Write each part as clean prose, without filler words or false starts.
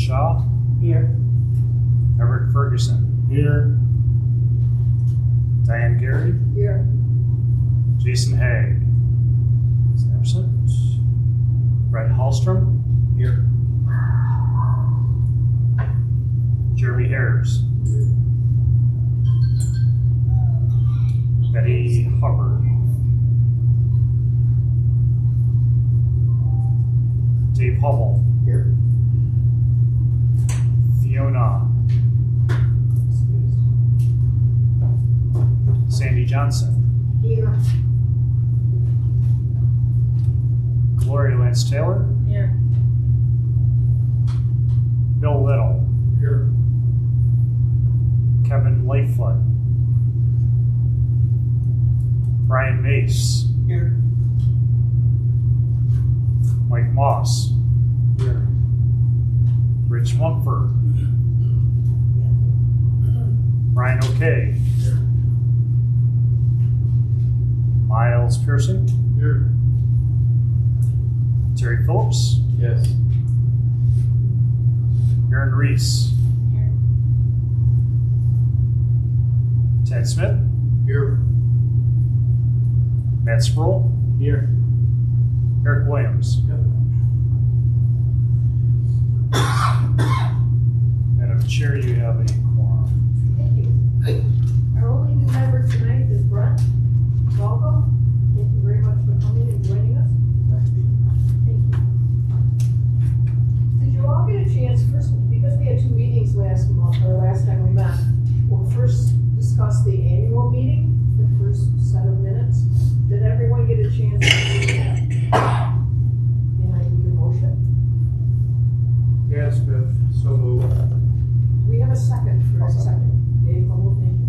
Shaw. Here. Everett Ferguson. Here. Diane Gary. Here. Jason Haig is absent. Brett Hallstrom. Here. Jeremy Harris. Betty Hubbard. Dave Hubble. Here. Fiona. Sandy Johnson. Here. Gloria Lance Taylor. Here. Bill Little. Here. Kevin Lightfoot. Brian Mace. Here. Mike Moss. Here. Rich Mumford. Brian O'Kay. Here. Miles Pearson. Here. Terry Phillips. Yes. Aaron Reese. Here. Ted Smith. Here. Matt Sproul. Here. Eric Williams. Yep. Madam Chair, you have a quorum. Thank you. Our only new member tonight is Brent. Welcome. Thank you very much for coming and joining us. Thank you. Did you all get a chance first, because we had two meetings last month, or last time we met, we'll first discuss the annual meeting, the first set of minutes. Did everyone get a chance to do that? And I need a motion. Yes, Beth. So moved. Do we have a second for a second? Dave, Humble, thank you.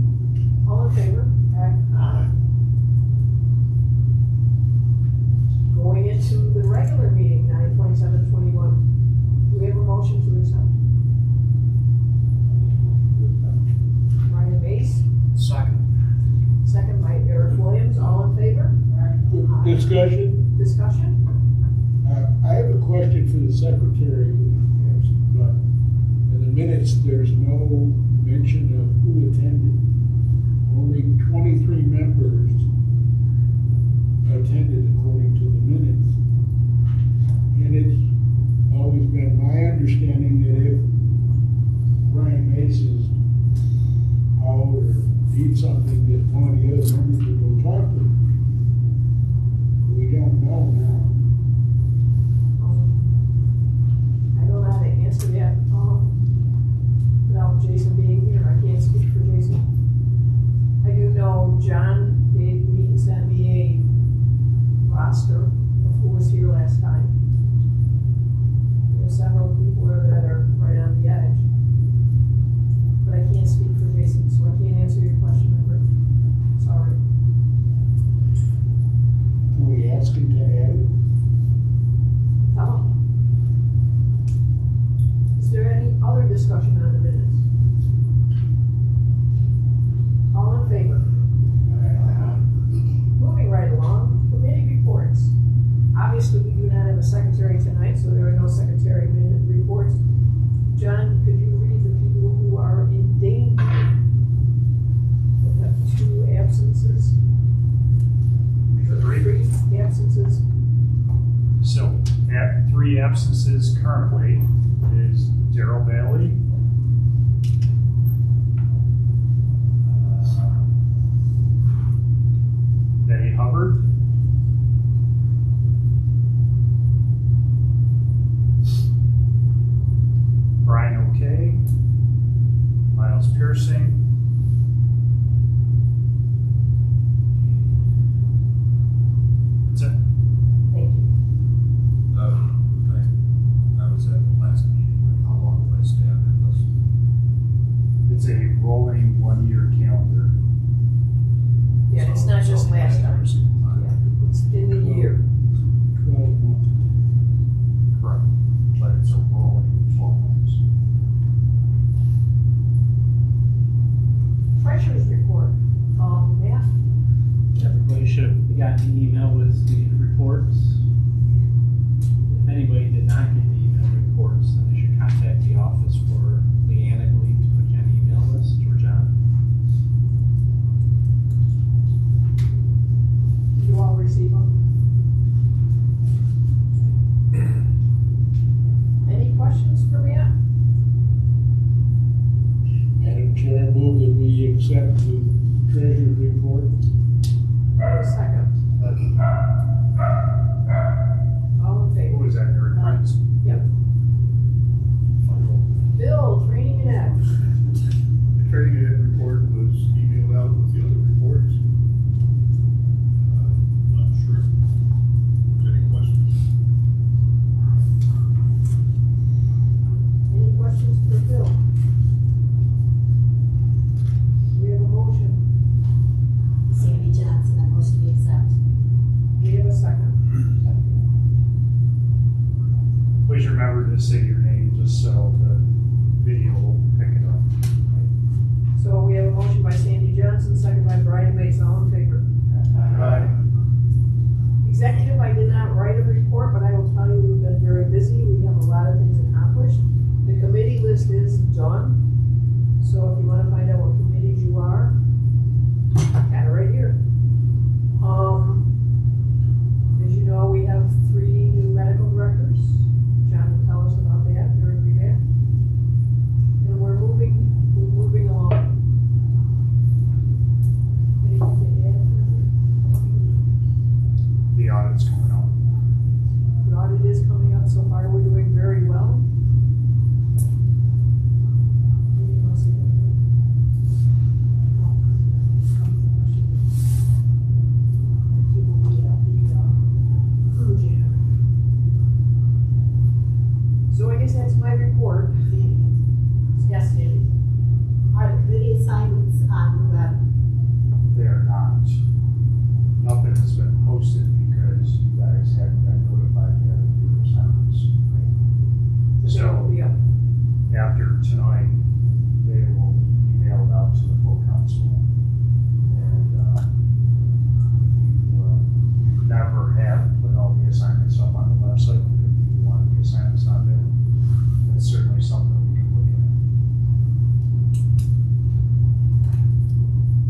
All in favor? Aye. Going into the regular meeting, 9/27/21. Do we have a motion to accept? Ryan Mace, Second. second by Eric Williams, all in favor? Discussion. Discussion? I have a question for the secretary, but in the minutes, there's no mention of who attended. Only 23 members attended according to the minutes. And it's always been my understanding that if Brian Mace is out or needs something, that one of the other members would go talk to him. We don't know now. I don't know how to answer that, without Jason being here. I can't speak for Jason. I do know John gave me and sent me a roster of who was here last time. There are several people there that are right on the edge. But I can't speak for Jason, so I can't answer your question, Rick. Sorry. Can we ask him to add it? Tell him. Is there any other discussion on the minutes? All in favor? Moving right along, committee reports. Obviously, we do not have a secretary tonight, so there are no secretary minute reports. John, could you read the people who are in danger? We have 2 absences. 3 absences. So, at 3 absences currently is Daryl Bailey, Betty Hubbard, Brian O'Kay, Miles Pearson, that's it. Thank you. I was at the last meeting, like how long do I stand in this? It's a rolling 1-year calendar. Yeah, it's not just last time. Yeah. to say your name just so the video will pick it up. So we have a motion by Sandy Johnson, second by Brian Mason, all in favor. Executive, I did not write a report, but I will tell you we've been very busy. We have a lot of things accomplished. The committee list is done. So if you want to find out what committees you are, got it right here. As you know, we have 3 new medical directors. John will tell us about that during revamp. And we're moving along. Anything to add? The audit's coming up. The audit is coming up. So far, we're doing very well. Anything else you want to do? So I guess that's my report. Yes, Sandy. Are the committee assignments on the web? They are not. Nothing has been posted because you guys haven't been notified yet of your assignments. They will So be up. after tonight, they will be mailed out to the full council. And we never have put all the assignments up on the website, but if you want the assignments on there, that's certainly something we can look at.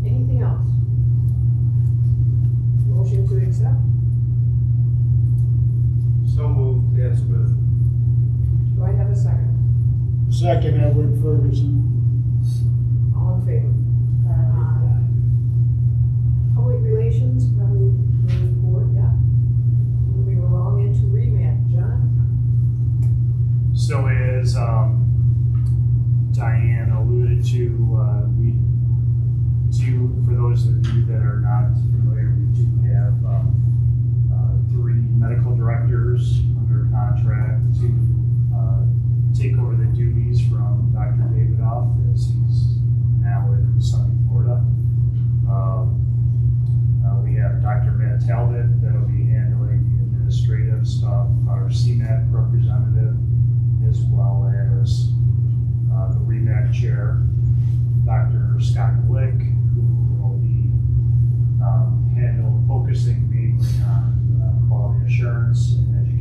Anything else? Motion to accept? So moved, Dan Smith. Do I have a second? Second, Edward Ferguson. All in favor? Public relations, probably the report, yeah. Moving along into remap, John? So as Diane alluded to, we do, for those of you that are not familiar, we do have 3 medical directors under contract to take over the duties from Dr. Davidoff as he's now in sunny Florida. We have Dr. Matt Talbot that'll be handling the administrative stuff, our CMAC representative, as well as the REMAC chair, Dr. Scott Glick, who will be focusing mainly on quality assurance and education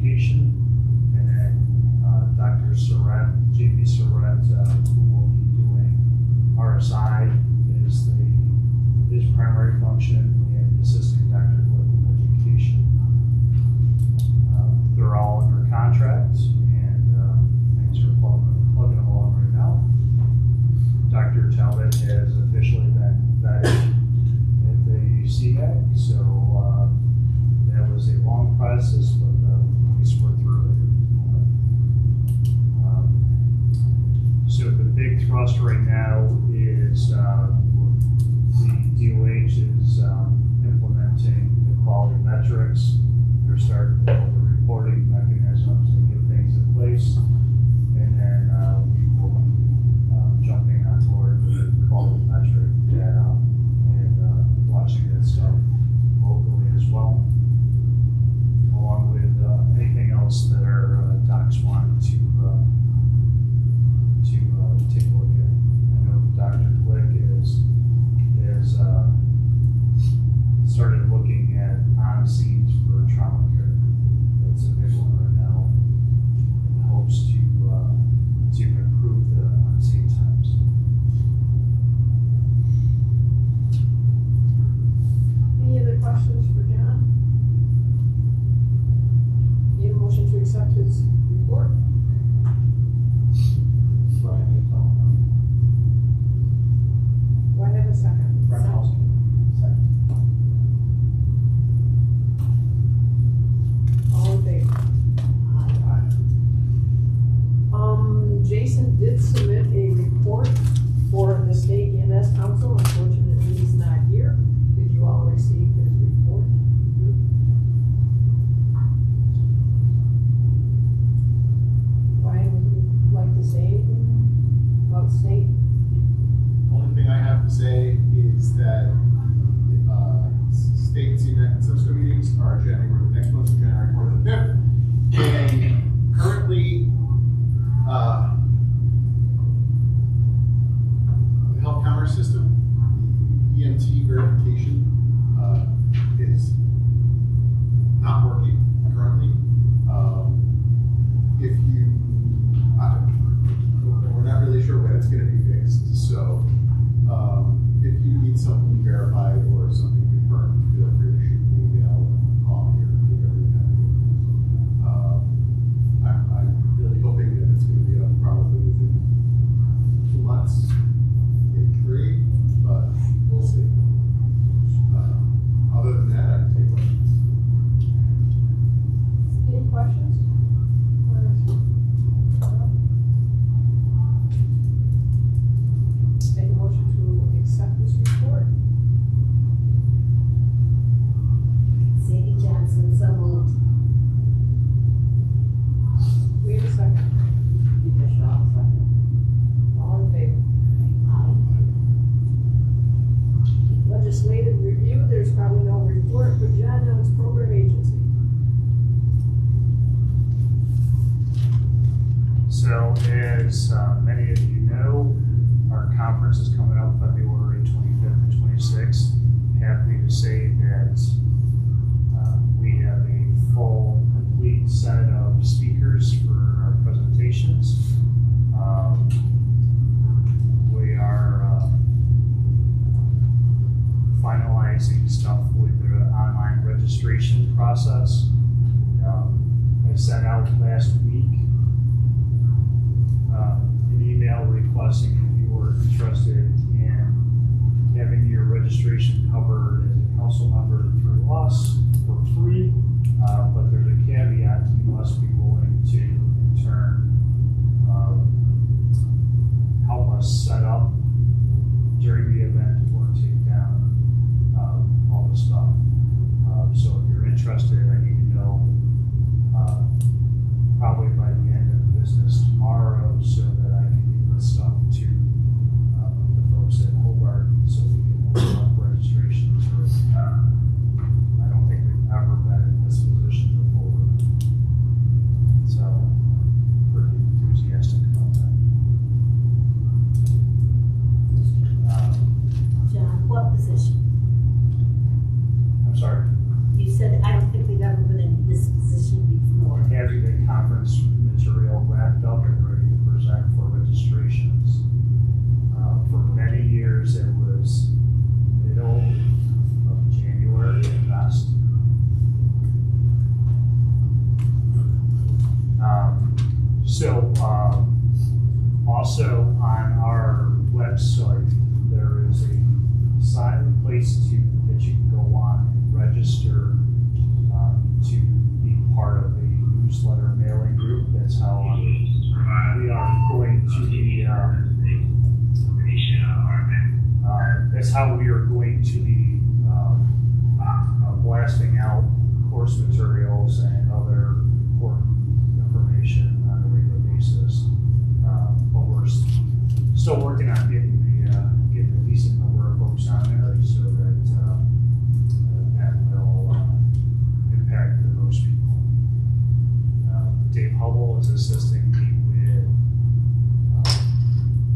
So as many of you know, our conference is coming up February 25th and 26th. Happy to say that we have a full, complete set of speakers for our presentations. We are finalizing stuff with the online registration process. I sent out last week an email requesting if you were interested in having your registration covered as a council member through us for free, but there's a caveat: you must be willing to, in turn, help us set up during the event or take down all the stuff. So if you're interested, I need to know probably by the end of business tomorrow, so that I can get this stuff to the folks at Hobart, so we can open up registrations. I don't think we've ever been in this position before, so pretty enthusiastic about that. John, what position? I'm sorry. You said, I don't think we've ever been in this position before. Having the conference material wrapped up and ready to present for registrations. For many years, it was middle of January at best. Also on our website, there is a place that you can go on and register to be part of the newsletter mailing group. That's how we are going to be. That's how we are going to be blasting out course materials and other important information on a regular basis. But we're still working on getting a decent number of folks on there, so that that will impact the most people. Dave Hubble is assisting me with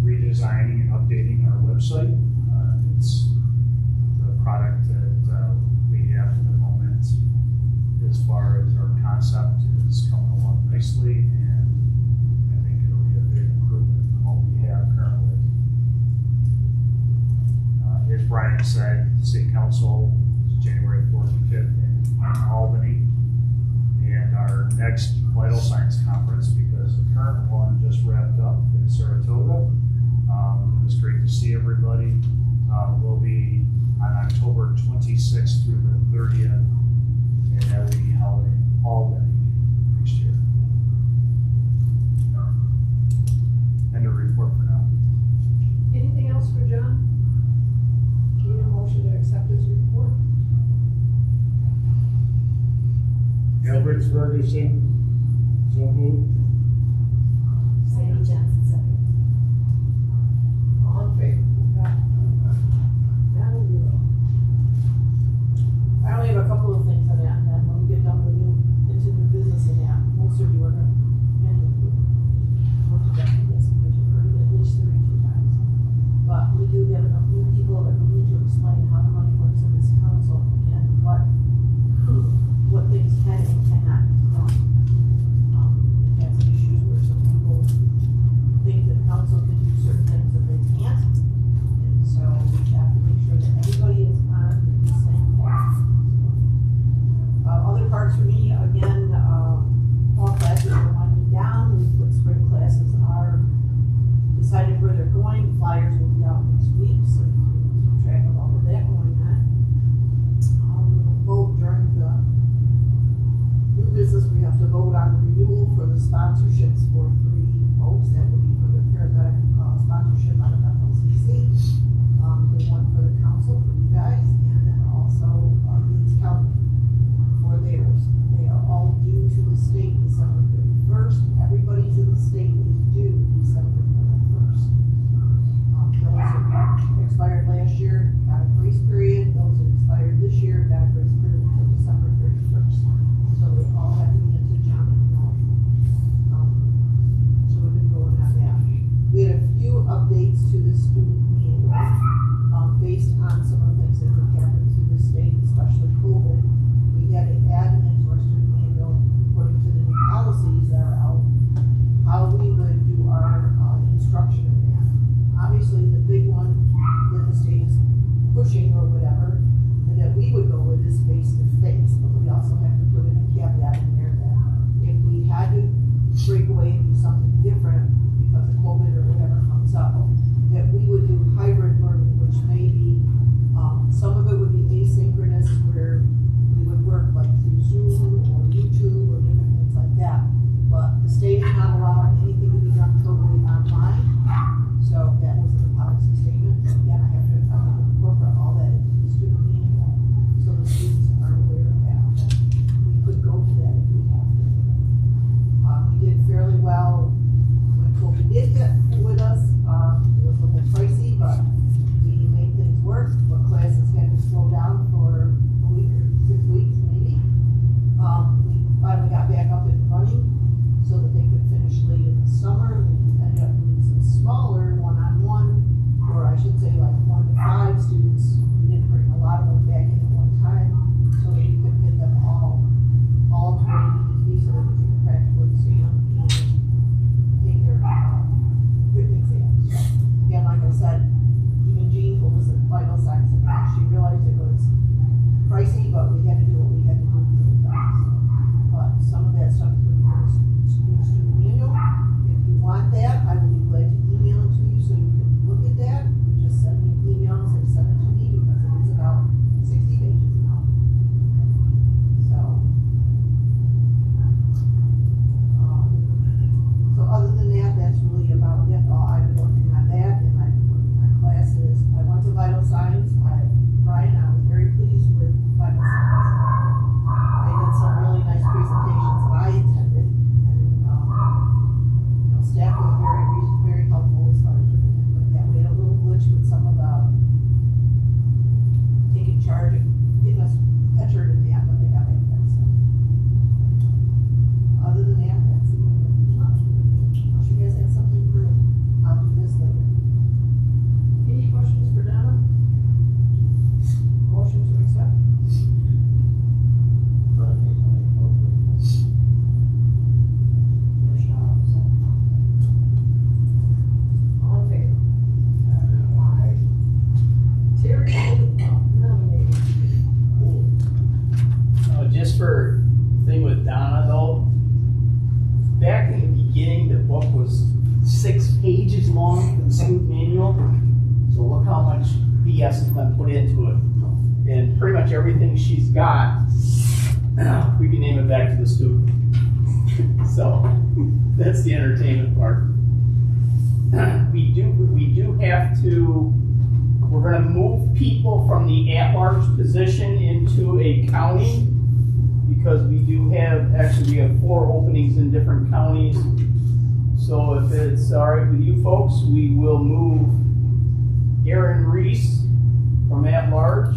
redesigning and updating our website. It's the product that we have at the moment, as far as our concept, is coming along nicely, and I think it'll be a big improvement from what we have currently. As Brian said, City Council is January 4th and 5th in Albany, and our next Vital Signs Conference, because the current one just wrapped up in Saratoga. It was great to see everybody. Will be on October 26th through the 30th, and that will be held in Albany next year. End of report for now. Anything else for John? Need a motion to accept his report? Elbridge Ferguson, so moved. Sandy Johnson, second. All in favor? I only have a couple of things on that, and then when we get done with into new business and that, most the student manual. So look how much BS has been put into it. And pretty much everything she's got, we can name it back to the student. So that's the entertainment part. We do have to, we're gonna move people from the at-large position into a county because we do have, actually we have 4 openings in different counties. So if it's all right with you folks, we will move Aaron Reese from at-large,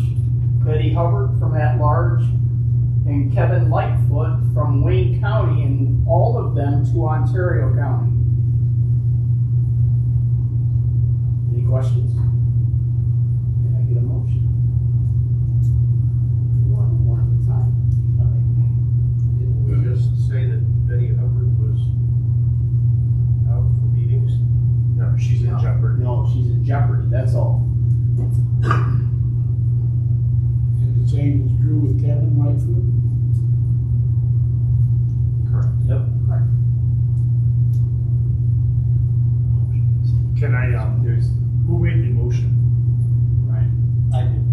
Betty Hubbard from at-large, and Kevin Lightfoot from Wayne County, and all of them to Ontario County. Any questions? Can I get a motion? One at a time. Didn't we just say that Betty Hubbard was out for meetings? No, she's in jeopardy. No, she's in jeopardy, that's all. And the same is true with Kevin Lightfoot? Correct. Yep. Can I, There's, who made the motion? right, I did.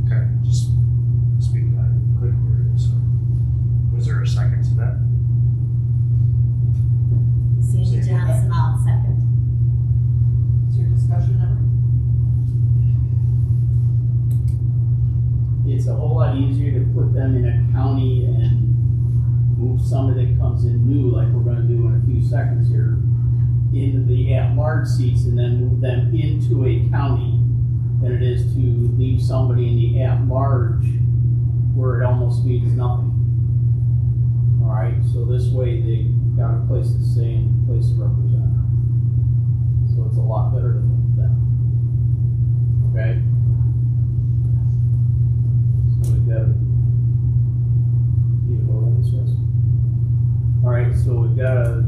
Okay, just speaking, I couldn't hear it, so. Was there a second to that? Sandy Johnson, I'll second. Is there discussion ever? It's a whole lot easier to put them in a county and move somebody that comes in new, like we're gonna do in a few seconds here, into the at-large seats and then move them into a county than it is to leave somebody in the at-large where it almost means nothing. All right, so this way they got a place to stay and a place to represent. So it's a lot better to move them. Okay? So we've got, need a vote on this, Russ? All right, so we've got a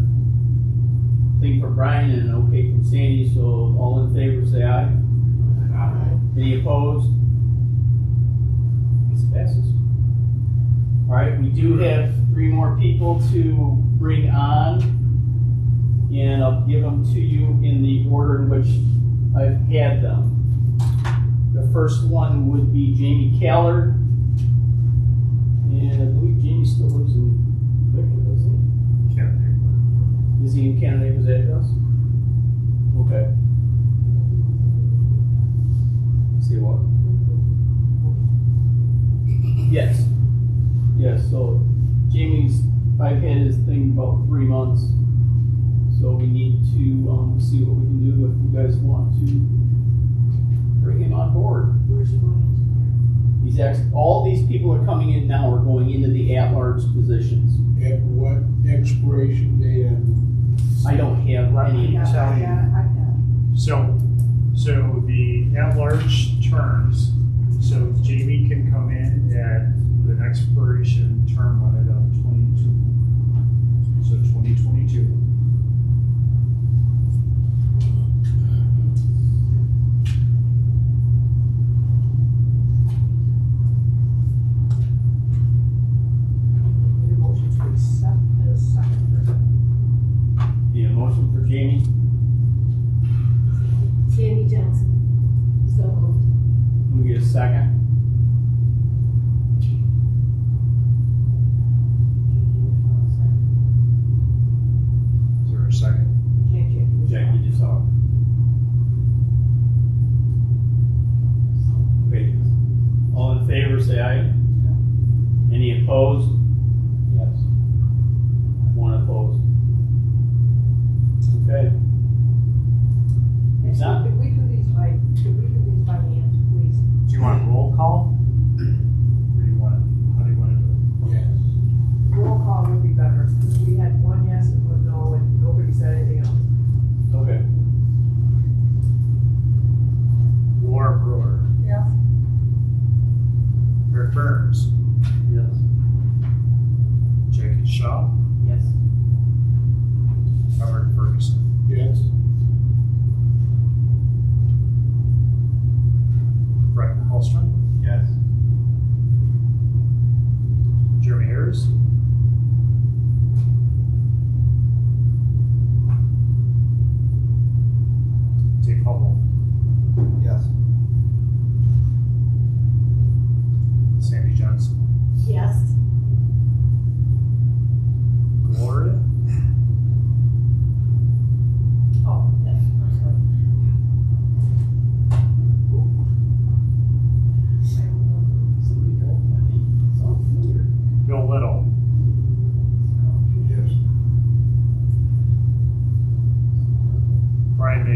thing for Brian and an okay from Sandy, so all in favor say aye. Any opposed? This passes. All right, we do have 3 more people to bring on, and I'll give them to you in the order in which I've had them. The first one would be Jamie Callard, and I believe Jamie still lives in Victor, doesn't he? Can't pick one. Is he in Canada's address? Okay. See what? Yes. Yes, so Jamie's, I've had his thing about 3 months. So we need to see what we can do if you guys want to bring him on board. Where's he going into? He's actually, all these people are coming in now are going into the at-large positions. At what expiration date and I don't have any. I got it. So the at-large terms, so Jamie can come in with an expiration term limit of 22. So 2022. Need a motion to accept as second. Need a motion for Jamie? Sandy Johnson. So moved. Can we get a second?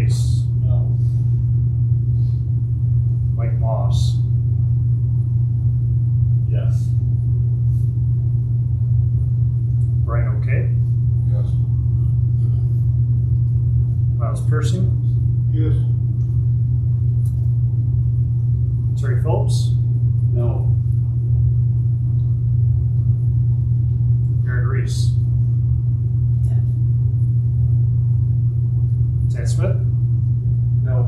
Mace, No. Mike Moss, Yes. Brian Okay, Yes. Miles Piercing, Yes. Terry Phillips, No. Aaron Reese, Ted Smith, No.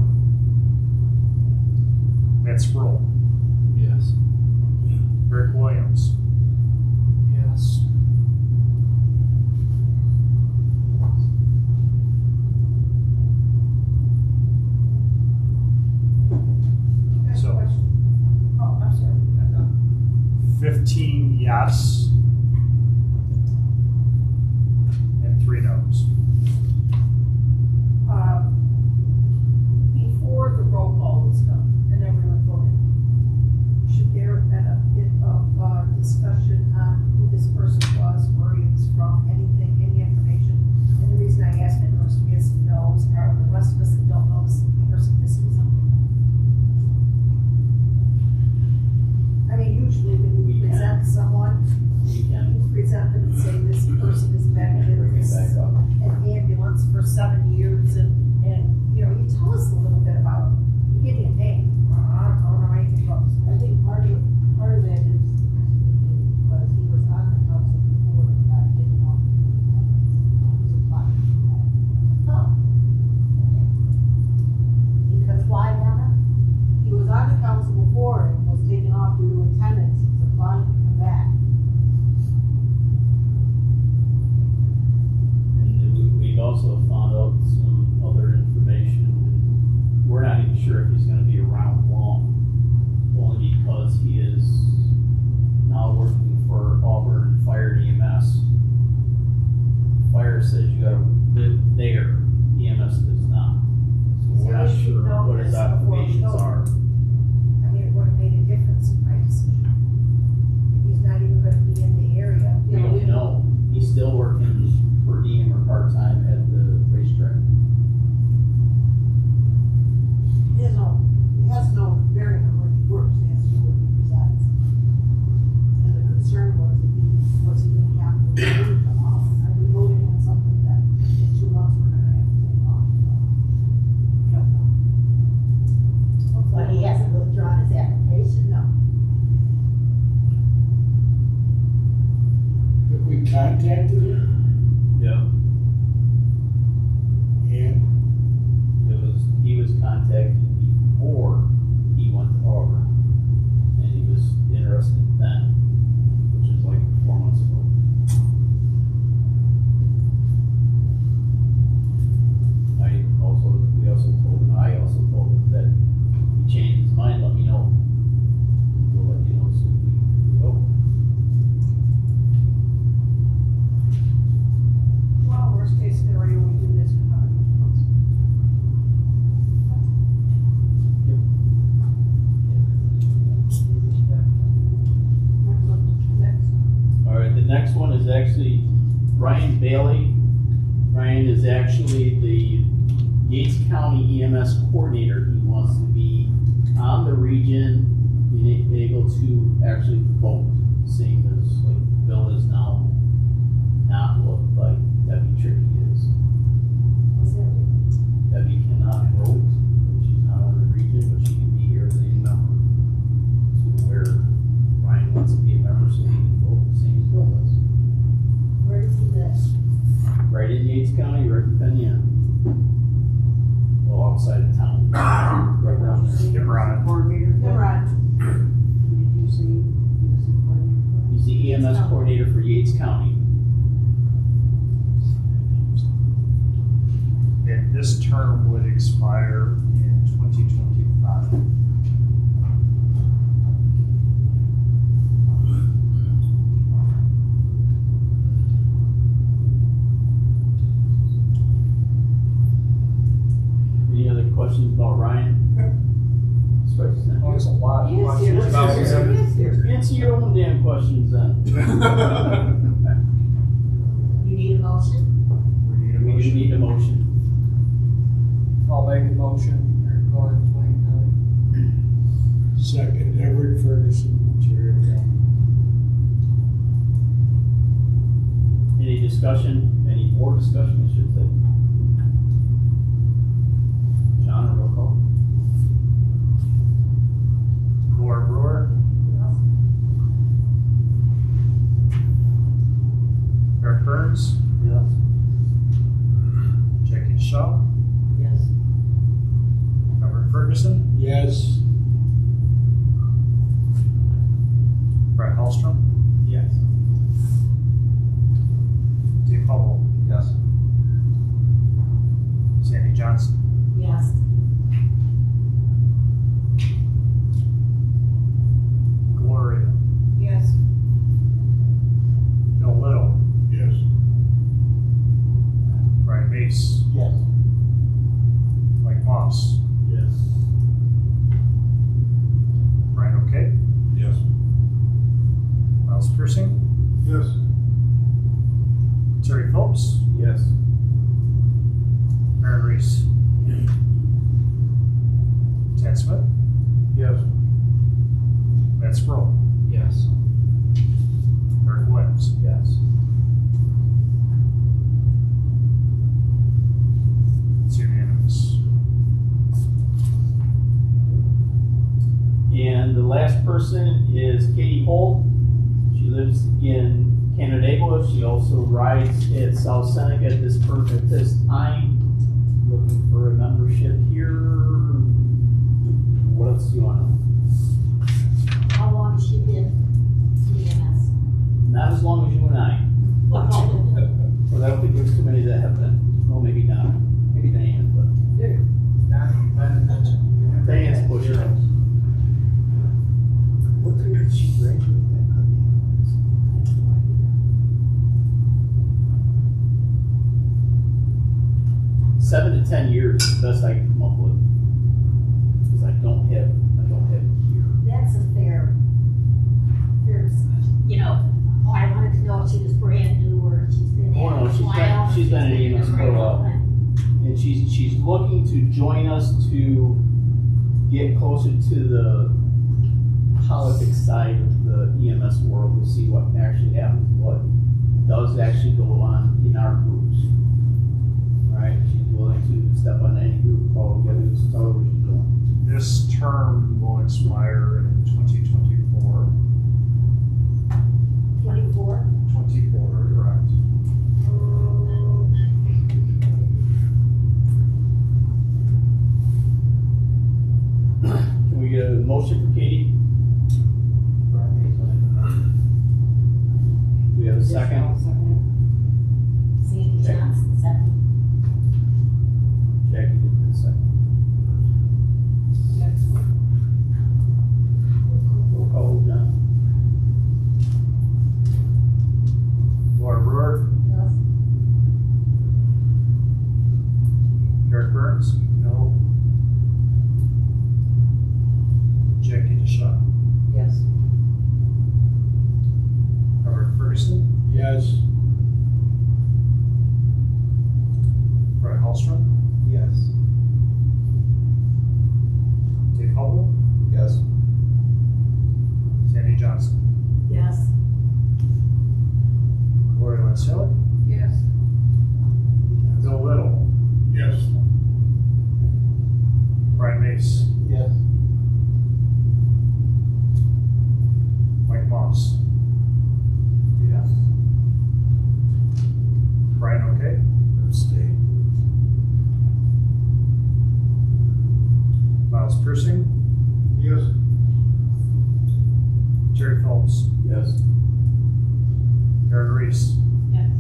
Matt Sproul, Yes. Eric Williams, Yes. Next So- question. Oh, I'm sorry. 15 yes, and 3 no's. Before the roll call was done and everyone voted, should there have been a bit of discussion on who this person was, where he was from, anything, any information? And the reason I asked that most of us knows, are the rest of us that don't know this person missing something? I mean, usually when We you can. present someone, You can you present them and say this person has been in bring it this back up. an ambulance for 7 years and, you know, you tell us a little bit about it. You give me a name. I don't know anything about this. I think part of that is because he was on the council before and got taken off. He was applying for that. Oh, Because why, Donna? He was on the council before and was taken off due to attendance. He's applying to come back. And then we've also found out some other information. We're not even sure if he's gonna be around long, only because he is now working for Auburn Fire and EMS. Fire says you gotta live there, EMS does not. So we're not So we should sure know what his this before we occupations go. are. I mean, it would have made a difference in my decision. If he's not even gonna be in the area. We don't know. He's still working per diem or part-time at the racetrack. He has no bearing on where he works, he has to know where he resides. And the concern was he gonna have to come off? Are we voting on something that in 2 months we're gonna have to take off? We don't know. But he hasn't withdrawn his application. No. If we contacted him, Yep. and He was contacted before he went to Auburn, and he was interested then, which is like 4 months ago. I also told him that if he changed his mind, let me know. We'll let you know as soon as we go. Well, worst case scenario, we do this in another 2 months. Next. All right, the next one is actually Ryan Bailey. Ryan is actually the Yates County EMS coordinator. He wants to be on the region, being able to actually vote, seeing as like Bill is now not what like Debbie Tricky is. Debbie cannot vote, she's not on the region, but she can be here as a member. So where Ryan wants to be a member, so he can vote the same as Bill does. Where does he live? Right in Yates County, right in Penn. Well, outside of town, right around there. Imran. Coordinator. Imran. Did you see? He was the coordinator. He's the EMS coordinator for Yates County. And this term would expire in 2025. Any other questions about Ryan? There's a lot of Yes, questions yes, about yes, him. yes, yes. Answer your own damn questions then. You need a motion? We need a We do motion. need a motion. I'll More discussion, I should say. John, roll call. Laura Brewer, Eric Burns, Yes. Jackie Shaw, Yes. Robert Ferguson, Yes. Brett Hallstrom, Yes. Dave Hubble, Yes. Sandy Johnson, Yes. Gloria, Yes. Bill Little, Yes. Brian Mace, Yes. Mike Moss, Yes. Brian O'Kay, Yes. Miles Piercing, Yes. Terry Phillips, Yes. Aaron Reese, Ted Smith, Yes. Matt Sproul, Yes. Eric Williams. Yes. It's unanimous. And the last person is Katie Holt. She lives in Canandaigua. She also rides at South Seneca at this time. Looking for a membership here. What else do you want to know? How long has she been EMS? Not as long as you and I. Well, I don't think there's too many that have been. Well, maybe not. Maybe Diane, but Diane's pushing it. What year did she graduate that? I have no idea. 7 to 10 years is the best I can come up with. Because I don't have it here. That's a fair, you know, I wanted to know if she was brand new or if she's been Oh, there no, a while. she's been in there EMS for a while. And she's looking to join us to get closer to the politics side of the EMS world to see what actually happens, what does actually go on in our groups. Right? She's willing to step on any group call together to tell her what she's doing. This term will expire in 2024. 24? 24, correct. Can we get a motion for Katie? Do we have a second? Sandy Johnson, second. Jackie did the second. Roll call, John. Laura Brewer, Yes. Eric Burns, no. Jackie DeShaw, Yes. Robert Ferguson, Yes. Brett Hallstrom, Yes. Dave Hubble, Yes. Sandy Johnson, Yes. Gloria Lancilla, Yes. Bill Little, Yes. Brian Mace, Yes. Mike Moss, Yes. Brian O'Kay, Abstain. Miles Piercing, Yes. Terry Phillips, Yes. Aaron Reese, Yes.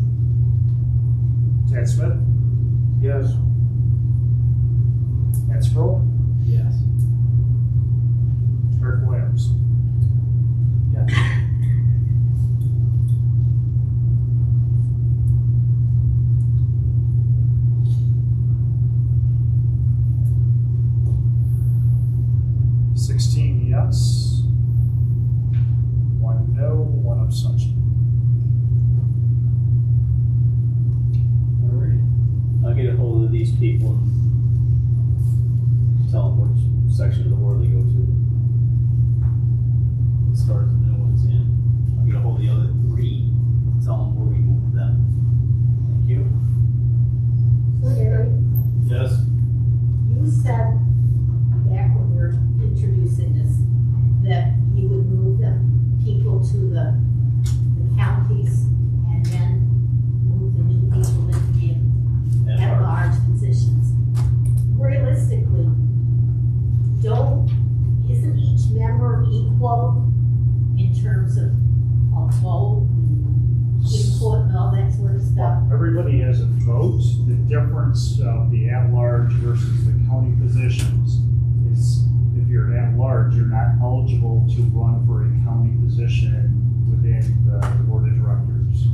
Ted Smith, Yes. Matt Sproul, Yes. Eric Williams. Yes. Yes. 1 no, 1 abstention. Alright. I'll get a hold of these people and tell them which section of the world they go to. As far as the new ones in. I'll get a hold of the other 3 and tell them where we move them. Thank you. difference of the at-large versus the county positions is if you're an at-large, you're not eligible to run for a county position within the board of directors.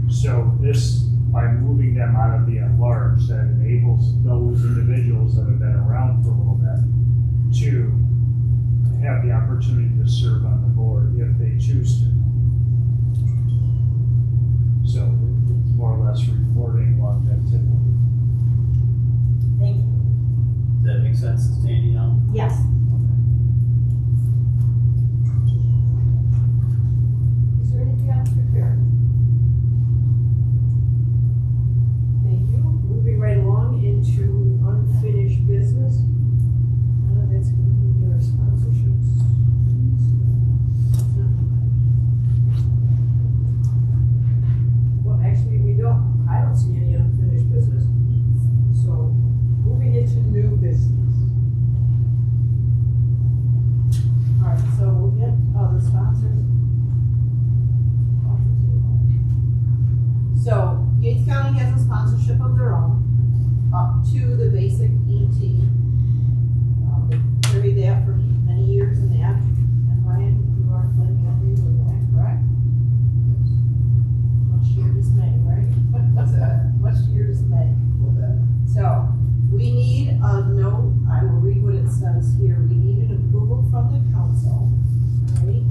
So this, by moving them out of the at-large, that enables those individuals that have been around for a little bit to have the opportunity to serve on the board if they choose to. So it's more or less rewarding longevity. Thank you. Does that make sense, Sandy, now? Yes. Is there anything else prepared? Thank you. Moving right along into unfinished business. That's going to be your sponsorships. Well, actually, I don't see any unfinished business. So, moving into new business. All right, so we'll get the sponsors off the table. So, Yates County has a sponsorship of their own, up to the basic ET. They carried that for many years in that. And Ryan, you are planning on renewing that, correct? Much to your dismay, right? Much to your dismay. So, we need a note, I will read what it says here. We need an approval from the council, all right?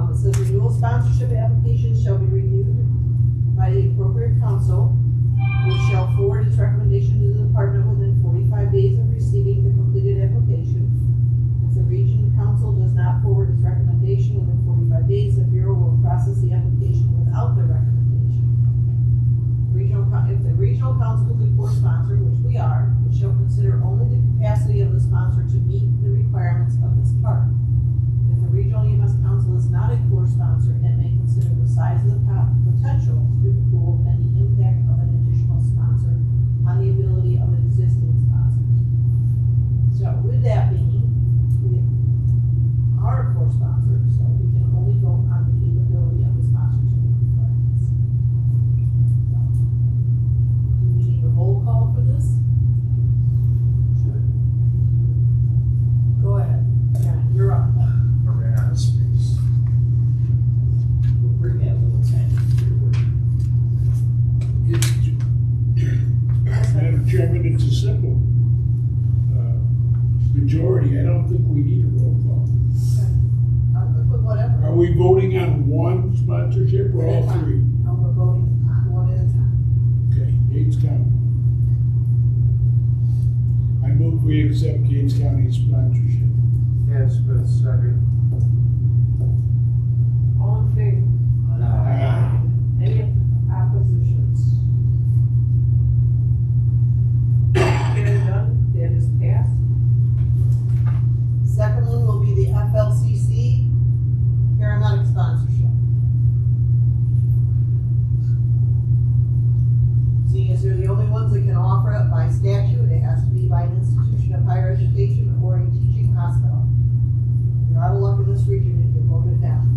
It says renewal sponsorship applications shall be reviewed by the appropriate council, which shall forward its recommendation to the department within 45 days of receiving the completed application. If the region council does not forward its recommendation within 45 days, the Bureau will process the application without the recommendation. If the regional council is a core sponsor, which we are, it shall consider only the capacity of the sponsor to meet the requirements of this part. If the regional EMS council is not a core sponsor, it may consider the size of the potential student pool and the impact of an additional sponsor on the ability of existing sponsors. So with that being, we are a core sponsor, so we can only go on the capability of the sponsor to meet requirements. Do we need a roll call for this? Go ahead, John, you're up. I ran out of space. We'll bring that little tank forward. Madam Chairman, it's a simple majority. I don't think we need a roll call. I'm good with whatever. Are we voting on one sponsorship or all three? No, we're voting on one at a time. Okay, Yates County. I move we accept Yates County's sponsorship. Yes, but second. All in favor? Aye. Any oppositions? Hearing none, that is passed. Second one will be the FLCC paramedic sponsorship. Seeing as they're the only ones that can offer it by statute, it has to be by an institution of higher education or a teaching hospital. You're out of luck in this region if you vote it down.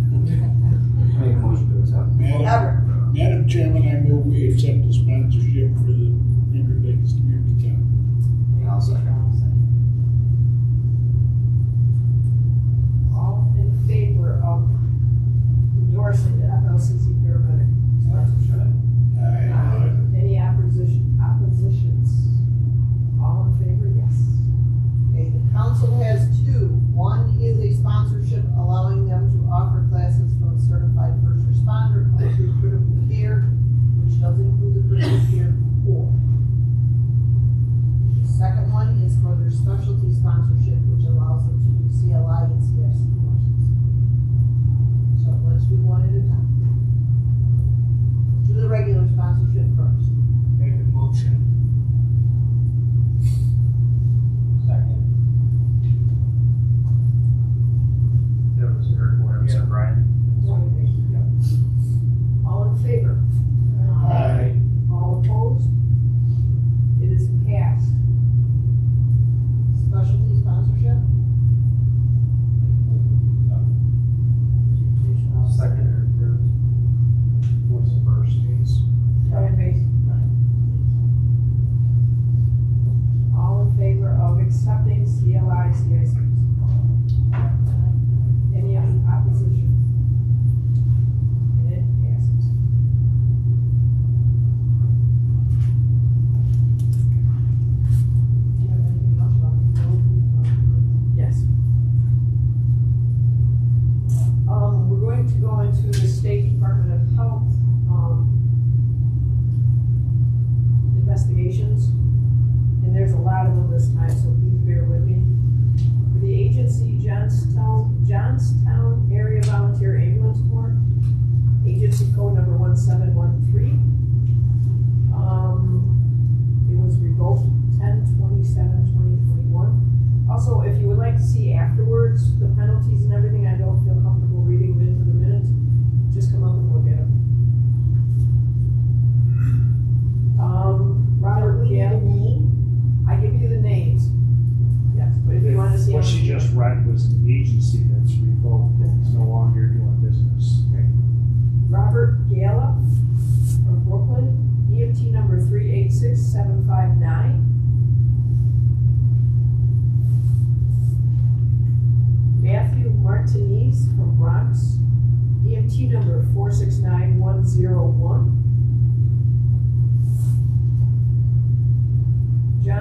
Make a motion to accept. Madam Chairman, I move we accept the sponsorship for the Finger Lakes Community College. I'll second. All in favor of endorsing the FLCC paramedic sponsorship? Aye. Any oppositions? All in favor, yes. Okay, the council has two. One is a sponsorship allowing them to offer classes from certified first responder up to critical care, which does include the critical care core.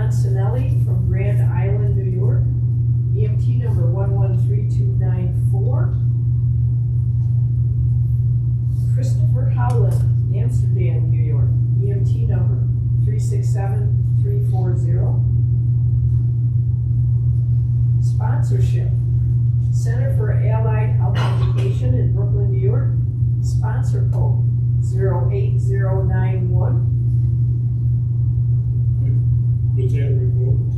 John Sinelli from Grand Island, New York, EMT number 113294. Christopher Howland, Amsterdam, New York, EMT number 367340. Sponsorship. Center for Allied Health Education in Brooklyn, New York, sponsor code 08091. Was that revoked?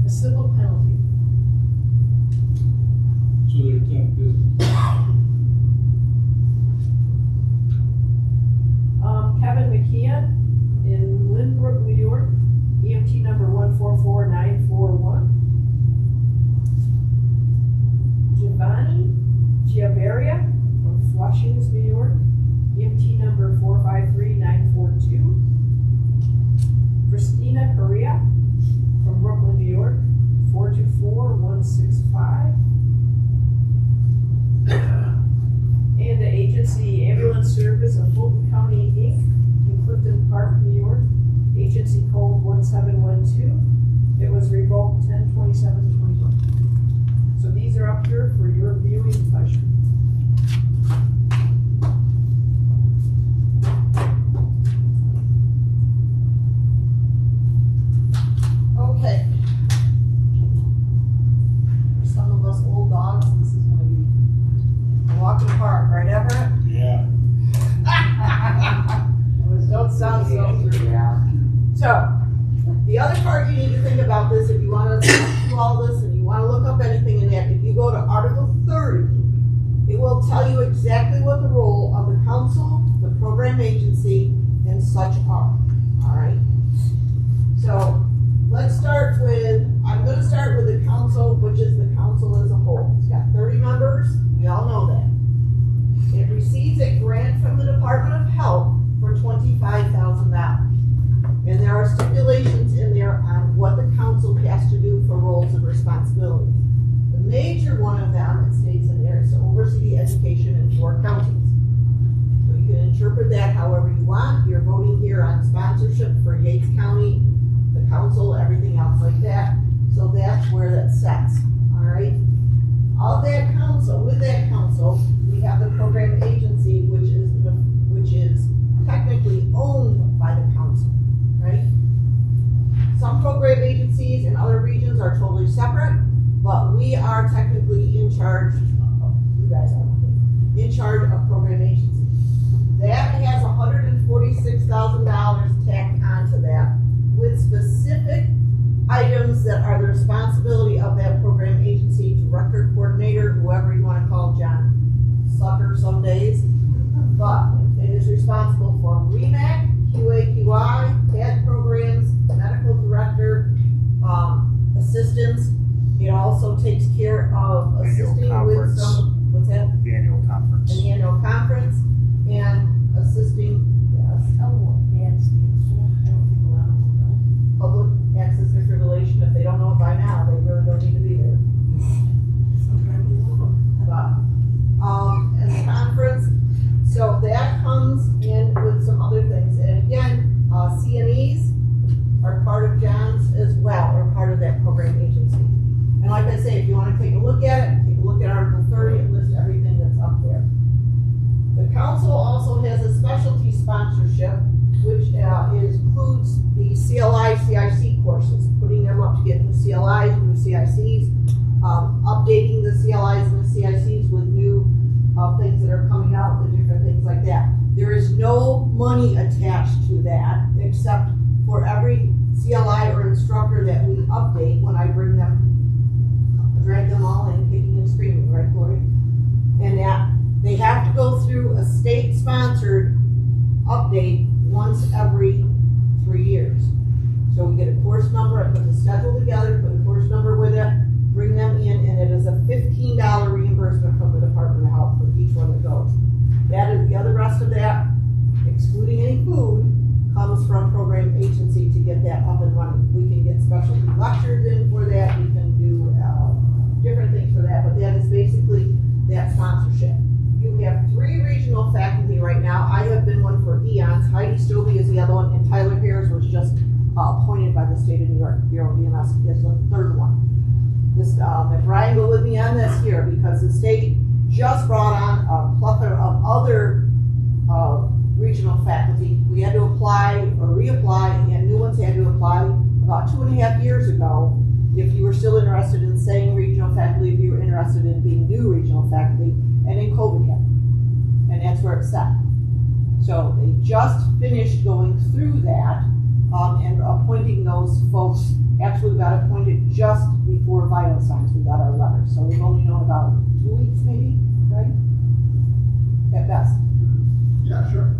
A civil penalty. So they're done business. Kevin McKeon in Lynbrook, New York, EMT number 144941. Giovanni Giavaria from Flushings, New York, EMT number 453942. Christina Correa from Brooklyn, New York, 424165. And the agency Ambulance Service of Fulton County, Inc. in Clifton Park, New York, agency code 1712. It was revoked 10/27/21. So these are up here for your viewing pleasure. Okay. For some of us old dogs, this is gonna be a walk in the park, right, Everett? Yeah. Don't sound so true. Yeah. So, the other part you need to think about this, if you wanna do all this and you wanna look up anything in that, if you go to Article 30, it will tell you exactly what the role of the council, the program agency, and such are, alright? So, let's start with, I'm gonna start with the council, which is the council as a whole. It's got 30 members, we all know that. It receives a grant from the Department of Health for $25,000. And there are stipulations in there on what the council has to do for roles and responsibilities. The major one of them, it states in there, is to oversee the education in 4 counties. So you can interpret that however you want. You're voting here on sponsorship for Yates County, the council, everything else like that. So that's where that sets, all right? Of that council, with that council, we have the program agency, which is technically owned by the council, right? Some program agencies in other regions are totally separate, but we are technically in charge, you guys are in charge of program agencies. That has $146,000 tacked onto that with specific items that are the responsibility of that program agency, director, coordinator, whoever you want to call John Sucker some days. But it is responsible for REMAC, QA/QI, CAD programs, medical director, assistance. It also takes care of assisting with some, what's that? The annual conference. An annual conference and assisting, yes, Tell them what bad stands for. I don't think a lot of them know. public access to fibrillation. If they don't know it by now, they really don't need to be there. But, and the conference, so that comes in with some other things. And again, CNEs are part of John's as well, or part of that program agency. And like I say, if you want to take a look at it, take a look at Article 30, it lists everything that's up there. The council also has a specialty sponsorship, which includes the CLI, CIC courses, putting them up to get new CLIs, new CICs, updating the CLIs and the CICs with new things that are coming out, and different things like that. There is no money attached to that, except for every CLI or instructor that we update when I bring them, drag them all in, kicking and screaming, right, Corey? And that they have to go through a state-sponsored update once every 3 years. So we get a course number, I put the schedule together, put a course number with it, bring them in, and it is a $15 reimbursement from the Department of Health for each one that goes. That is the other rest of that, excluding any food, comes from program agency to get that up and running. We can get specialty lectures in for that, we can do different things for that, but that is basically that sponsorship. You have 3 regional faculty right now. I have been one for eons. Heidi Stovey is the other State of New York Bureau of EMS is the third one. This, and Brian, go with me on this here, because the state just brought on a plethora of other regional faculty. We had to apply or reapply, and new ones had to apply about 2.5 years ago. If you were still interested in staying regional faculty, if you were interested in being new regional faculty, and then COVID hit, and that's where it's set. So they just finished going through that and appointing those folks. Actually, we got appointed just before vital signs. We got our letter, so we've only known about 2 weeks, maybe, right? At best. Yeah, sure.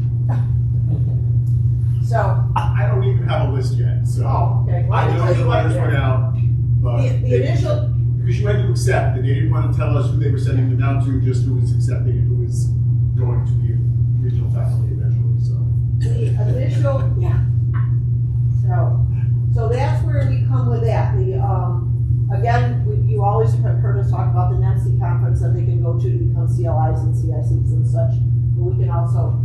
So. I don't even have a list yet, so. Oh, okay. Well, I know the letters went out, but. The initial. Because you had to accept, and they didn't want to tell us who they were sending them out to, just who was accepting and who was going to be regional faculty eventually, so. The initial, yeah. So that's where we come with that. Again, you always have heard us talk about the NEMC conference that they can go to become CLIs and CICs and such. But we can also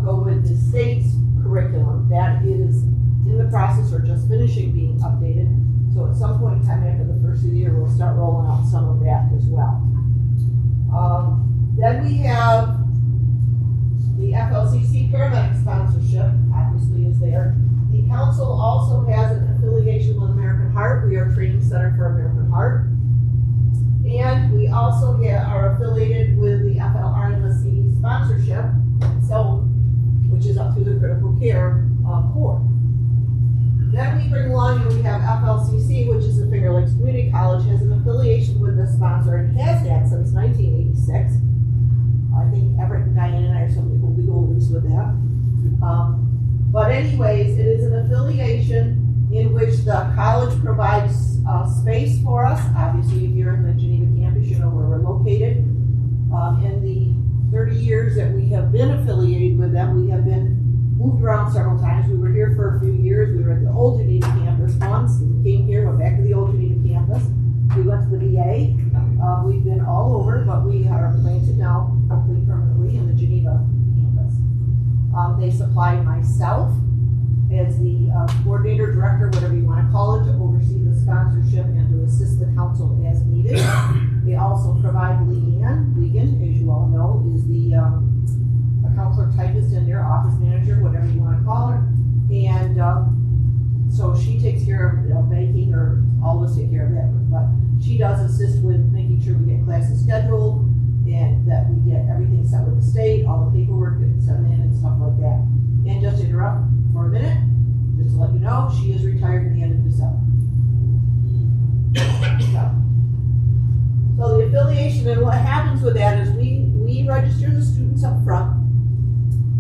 go with the state's curriculum. That is in the process or just finishing being updated. So at some point in time after the first of the year, we'll start rolling out some of that as well. Then we have the FLCC paramedic sponsorship, obviously is there. The council also has an affiliation with American Heart. We are a training center for American Heart. And we also are affiliated with the FLREMSC sponsorship, so, which is up through the critical care core. Then we bring along and we have FLCC, which is the Finger Lakes Community College, has an affiliation with the sponsor and has had since 1986. I think Everett and Diane and I are some people we go oldies with that. But anyways, it is an affiliation in which the college provides space for us. Obviously, if you're in the Geneva campus, you know where we're located. In the 30 years that we have been affiliated with them, we have been moved around several times. We were here for a few years. We were at the old Geneva campus once. We came here, went back to the old Geneva campus. We went to the VA. We've been all over, but we are planted now, hopefully permanently, in the Geneva campus. They supplied myself as the coordinator, director, whatever you want to call it, to oversee the sponsorship and to assist the council as needed. They also provide Leanne. Legan, as you all know, is the counselor typist in their office manager, whatever you want to call her. And so she takes care of banking, or all of us take care of that. But she does assist with making sure we get classes scheduled and that we get everything set with the state, all the paperwork gets sent in and stuff like that. And just to interrupt for a minute, just to let you know, she is retired at the end of December. So the affiliation, and what happens with that is we register the students up front.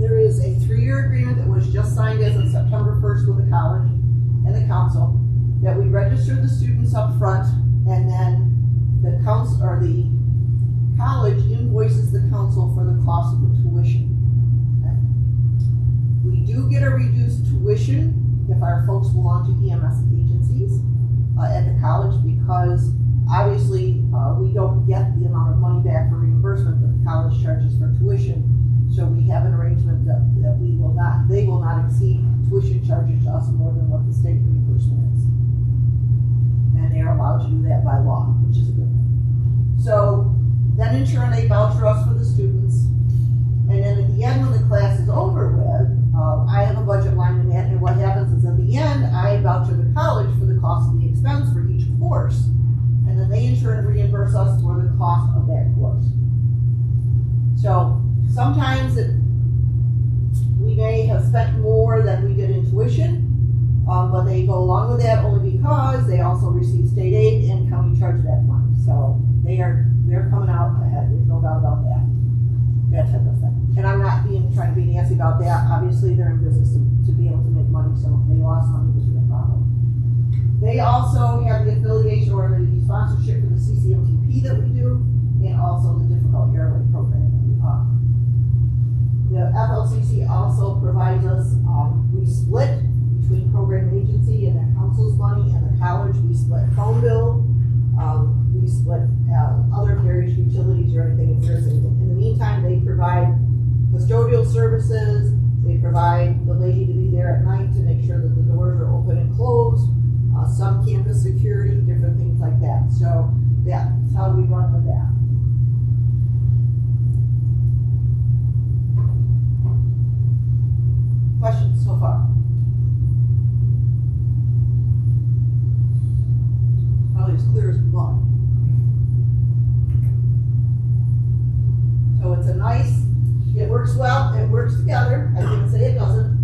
There is a 3-year agreement that was just signed as of September 1st with the college and the council, that we register the students up front, and then the council or the college invoices the council for the cost of the tuition. Okay? We do get a reduced tuition if our folks belong to EMS agencies at the college, because obviously we don't get the amount of money back for reimbursement that the college charges for tuition. So we have an arrangement that they will not exceed tuition charges to us more than what the state reimbursement is. And they are allowed to do that by law, which is a good thing. So then in turn they voucher us for the students. And then at the end, when the class is over with, I have a budget line in that, and what happens is at the end, I voucher the college for the cost of the expense for each course. And then they in turn reimburse us for the cost of that course. So sometimes we may have spent more than we did in tuition, but they go along with that only because they also receive state aid and county chargeback money. So they're coming out ahead. There's no doubt about that. That type of thing. And I'm not trying to be nasty about that. Obviously, they're in business to be able to make money, so if they lost money, it would be a problem. They also have the affiliation or the sponsorship for the CCMTP that we do, and also the difficult airway program that we offer. The FLCC also provides us, we split between program agency and the council's money and the college. We split phone bill, we split other various utilities or anything if there's anything. In the meantime, they provide custodial services. They provide the lady to be there at night to make sure that the doors are open and closed. some campus security, different things like that. So that's how we run with that. Questions so far? Probably as clear as mud. So it's a nice, it works well, it works together. I didn't say it doesn't.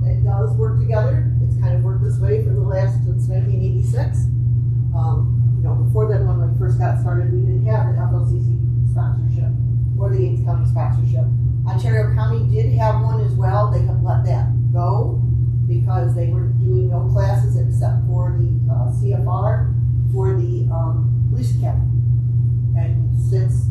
It does work together. It's kind of worked this way for the last, since 1986. You know, before then, when we first got started, we didn't have the FLCC sponsorship or the Yates County sponsorship. Ontario County did have one as well. They have let that go because they were doing no classes except for the CFR for the police academy. And since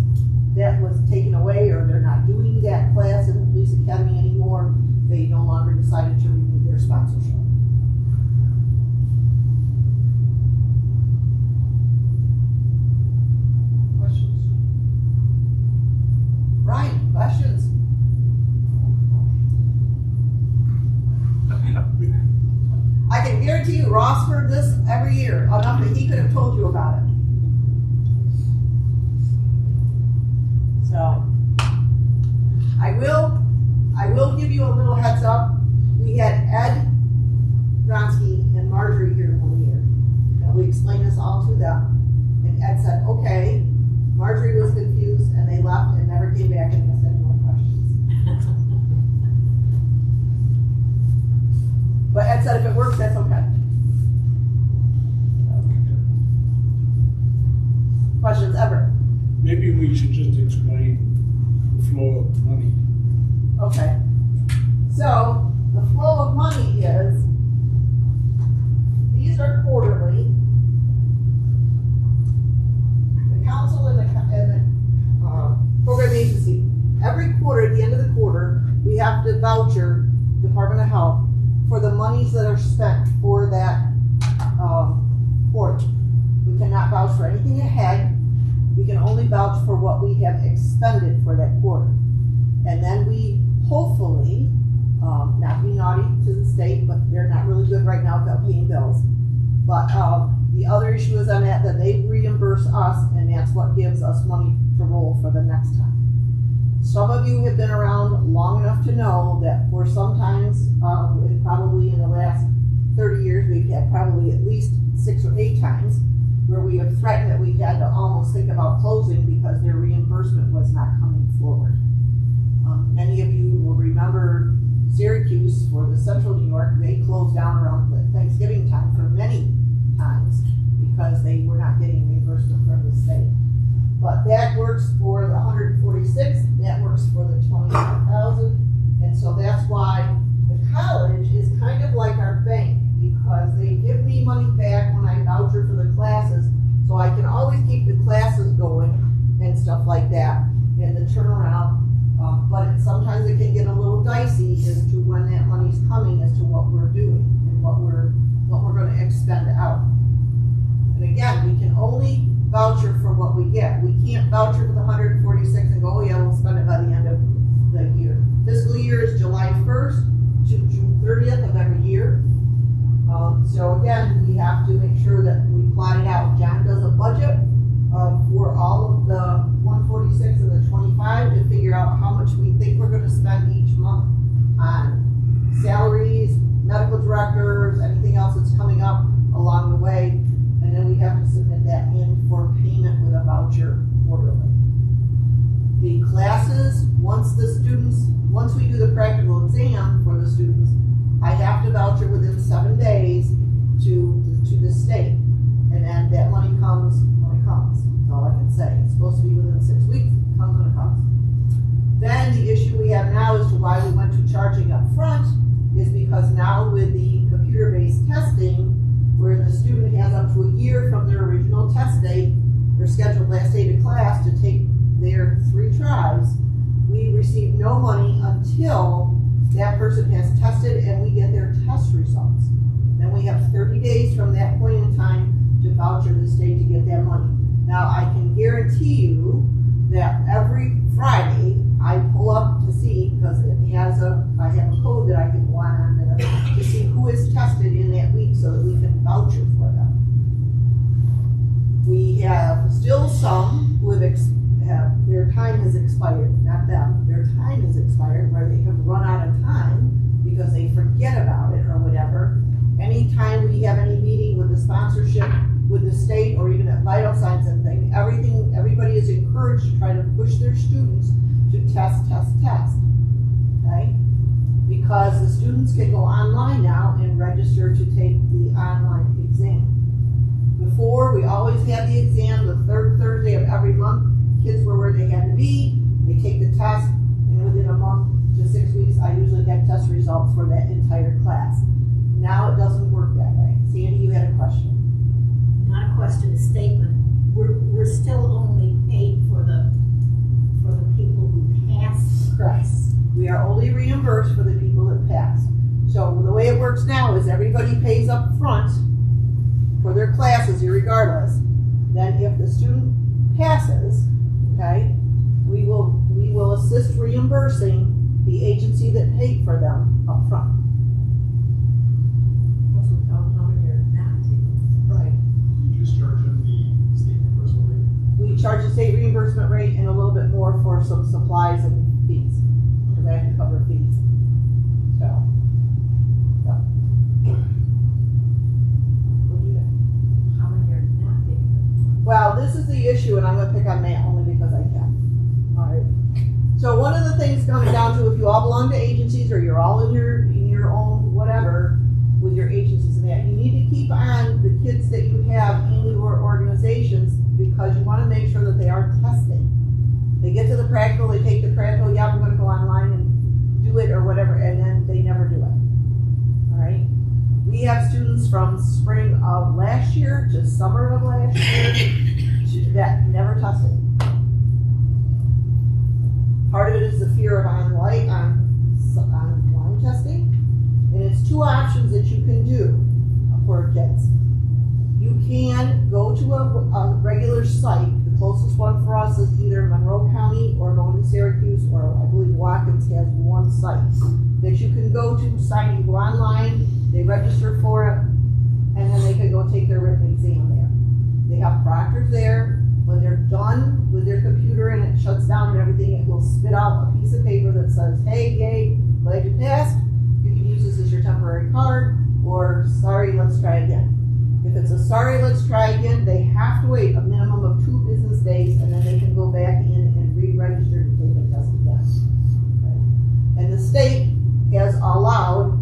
that was taken away, or they're not doing that class in the police academy anymore, they no longer decided to remove their sponsorship. Questions? Ryan, questions? I can guarantee you Ross heard this every year, enough that he could have told you about it. So, I will give you a little heads up. We had Ed Ronsky and Marjorie here one year. And we explained this all to them. And Ed said, okay. Marjorie was confused and they left and never came back and asked any more questions. But Ed said if it works, that's okay. Questions ever? Maybe we should just explain the flow of money. Okay. So, the flow of money is, these are quarterly. The council and the program agency, every quarter, at the end of the quarter, we have to voucher Department of Health for the monies that are spent for that quarter. We cannot vouch for anything ahead. We can only vouch for what we have expended for that quarter. And then we hopefully, not be naughty to the state, but they're not really good right now about paying bills. But the other issue is on that they reimburse us, and that's what gives us money to roll for the next time. Some of you have been around long enough to know that for sometimes, probably in the last 30 years, we've had probably at least 6 or 8 times where we have threatened that we had to almost think about closing because their reimbursement was not coming forward. Many of you will remember Syracuse for the Central New York. They closed down around the Thanksgiving time for many times because they were not getting reimbursement from the state. But that works for the 146, that works for the 25,000, and so that's why the college is kind of like our bank, because they give me money back when I voucher for the classes, so I can always keep the classes going and stuff like that, and the turnaround. But sometimes it can get a little dicey as to when that money's coming, as to what we're doing and what we're going to expend out. And again, we can only voucher for what we get. We can't voucher for the 146 and go, oh yeah, we'll spend it by the end of the year. Fiscal year is July 1st to June 30th of every year. So again, we have to make sure that we plot it out. John does a budget for all of the 146 and the 25 to figure out how much we think we're going to spend each month on salaries, medical directors, anything else that's coming up along the way. And then we have to submit that in for payment with a voucher quarterly. The classes, once we do the practical exam for the students, I have to voucher within 7 days to the state. And then that money comes when it comes. That's all I can say. It's supposed to be within 6 weeks, it comes when it comes. Then the issue we have now as to why we went to charging up front is because now with the computer-based testing, where the student has up to a year from their original test date, their scheduled last day to class, to take their 3 tries, we receive no money until that person has tested and we get their test results. Then we have 30 days from that point in time to voucher the state to get that money. Now, I can guarantee you that every Friday I pull up to see, because I have a code that I can go on there to see who is tested in that week so that we can voucher vital signs and thing, everybody is encouraged to try to push their students to test, okay? Because the students can go online now and register to take the online exam. Before, we always had the exam the third Thursday of every month. Kids were where they had to be, they take the test, and within a month to 6 weeks, I usually had test results for that entire class. Now it doesn't work that way. Sandy, you had a question. Not a question, a statement. We're still only paid for the people who pass. Correct. We are only reimbursed for the people that pass. So the way it works now is everybody pays up front for their classes, irregardless. Then if the student passes, okay, we will assist reimbursing the agency that paid for them up front. Also tell them how many are not taking. Right. You just charge them the state reimbursement rate? We charge the state reimbursement rate and a little bit more for some supplies and fees, because I have to cover fees. So, yeah. We'll do that. How many are not taking? Well, this is the issue, and I'm gonna pick on Matt only because I can. All right. So one of the things comes down to if you all belong to agencies or you're all in your own whatever with your agencies and that, you need to keep on the kids that you have in your organizations because you want to make sure that they are testing. They get to the practical, they take the practical, yeah, I'm going to go online and do it or whatever, and then they never do it. All right. We have students from spring of last year to summer of last year that never tested. Part of it is the fear of online testing, and it's two options that you can do for kids. You can go to a regular site. The closest one for us is either Monroe County or going to Syracuse, or I believe Watkins has one site that you can go to, you go online, they register for it, and then they can go take their written exam there. They have proctors there. When they're done with their computer and it shuts down and everything, it will spit out a piece of paper that says, hey, yay, glad you passed. You can use this as your temporary card, or sorry, let's try again. If it's a sorry, let's try again, they have to wait a minimum of 2 business days, and then they can go back in and re-register to take the test again. Okay? And the state has allowed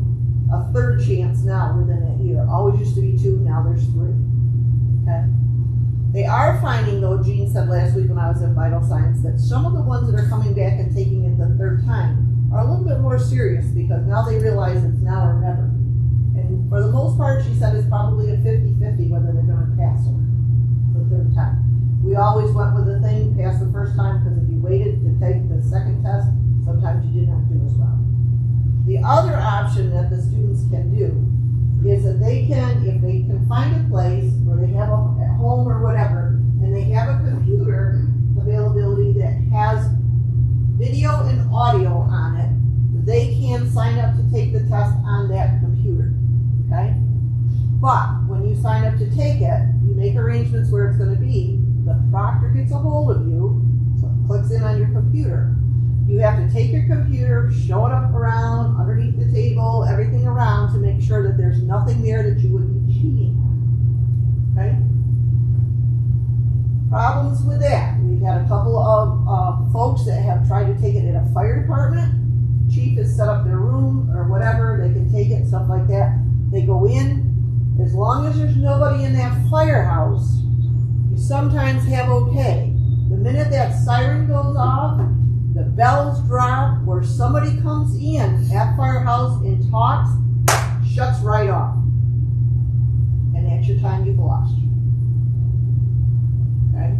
a third chance now within that year. Always used to be 2, now there's 3. Okay? They are finding, though, Jean said last week when I was in Vital Signs, that some of the ones that are coming back and taking it the third time are a little bit more serious because now they realize it's now or never. And for the most part, she said it's probably a 50-50 whether they're going to pass or the third time. We always went with the thing, pass the first time, because if you waited to take the second test, sometimes you did not do as well. The other option that the students can do is that they can, if they can find a place where they have at home or whatever, and they have a computer availability that has video and audio on it, they can sign up to take the test on that computer, okay? But when you sign up to take it, you make arrangements where it's gonna be, the proctor gets a hold of you, clicks in on your computer. You have to take your computer, show it up around, underneath the table, everything around to make sure that there's nothing there that you would be cheating on, okay? Problems with that. We've had a couple of folks that have tried to take it at a fire department. Chief has set up their room or whatever, they can take it, stuff like that. They go in, as long as there's nobody in that firehouse, you sometimes have okay. The minute that siren goes off, the bells drop, where somebody comes in at firehouse and talks, shuts right off. And that's your time you've lost. Okay?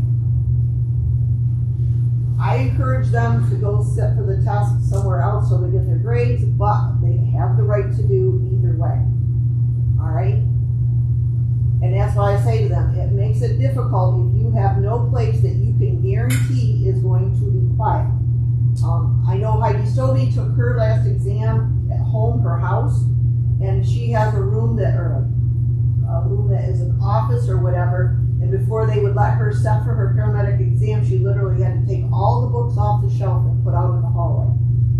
I encourage them to go sit for the test somewhere else so they get their grades, but they have the right to do either way. Alright? And that's why I say to them, it makes it difficult if you have no place that you can guarantee is going to be quiet. I know Heidi Stovey took her last exam at home, her house, and she has a room that is an office or whatever, and before they would let her sit for her paramedic exam, she literally had to take all the books off the shelf and put out in the hallway.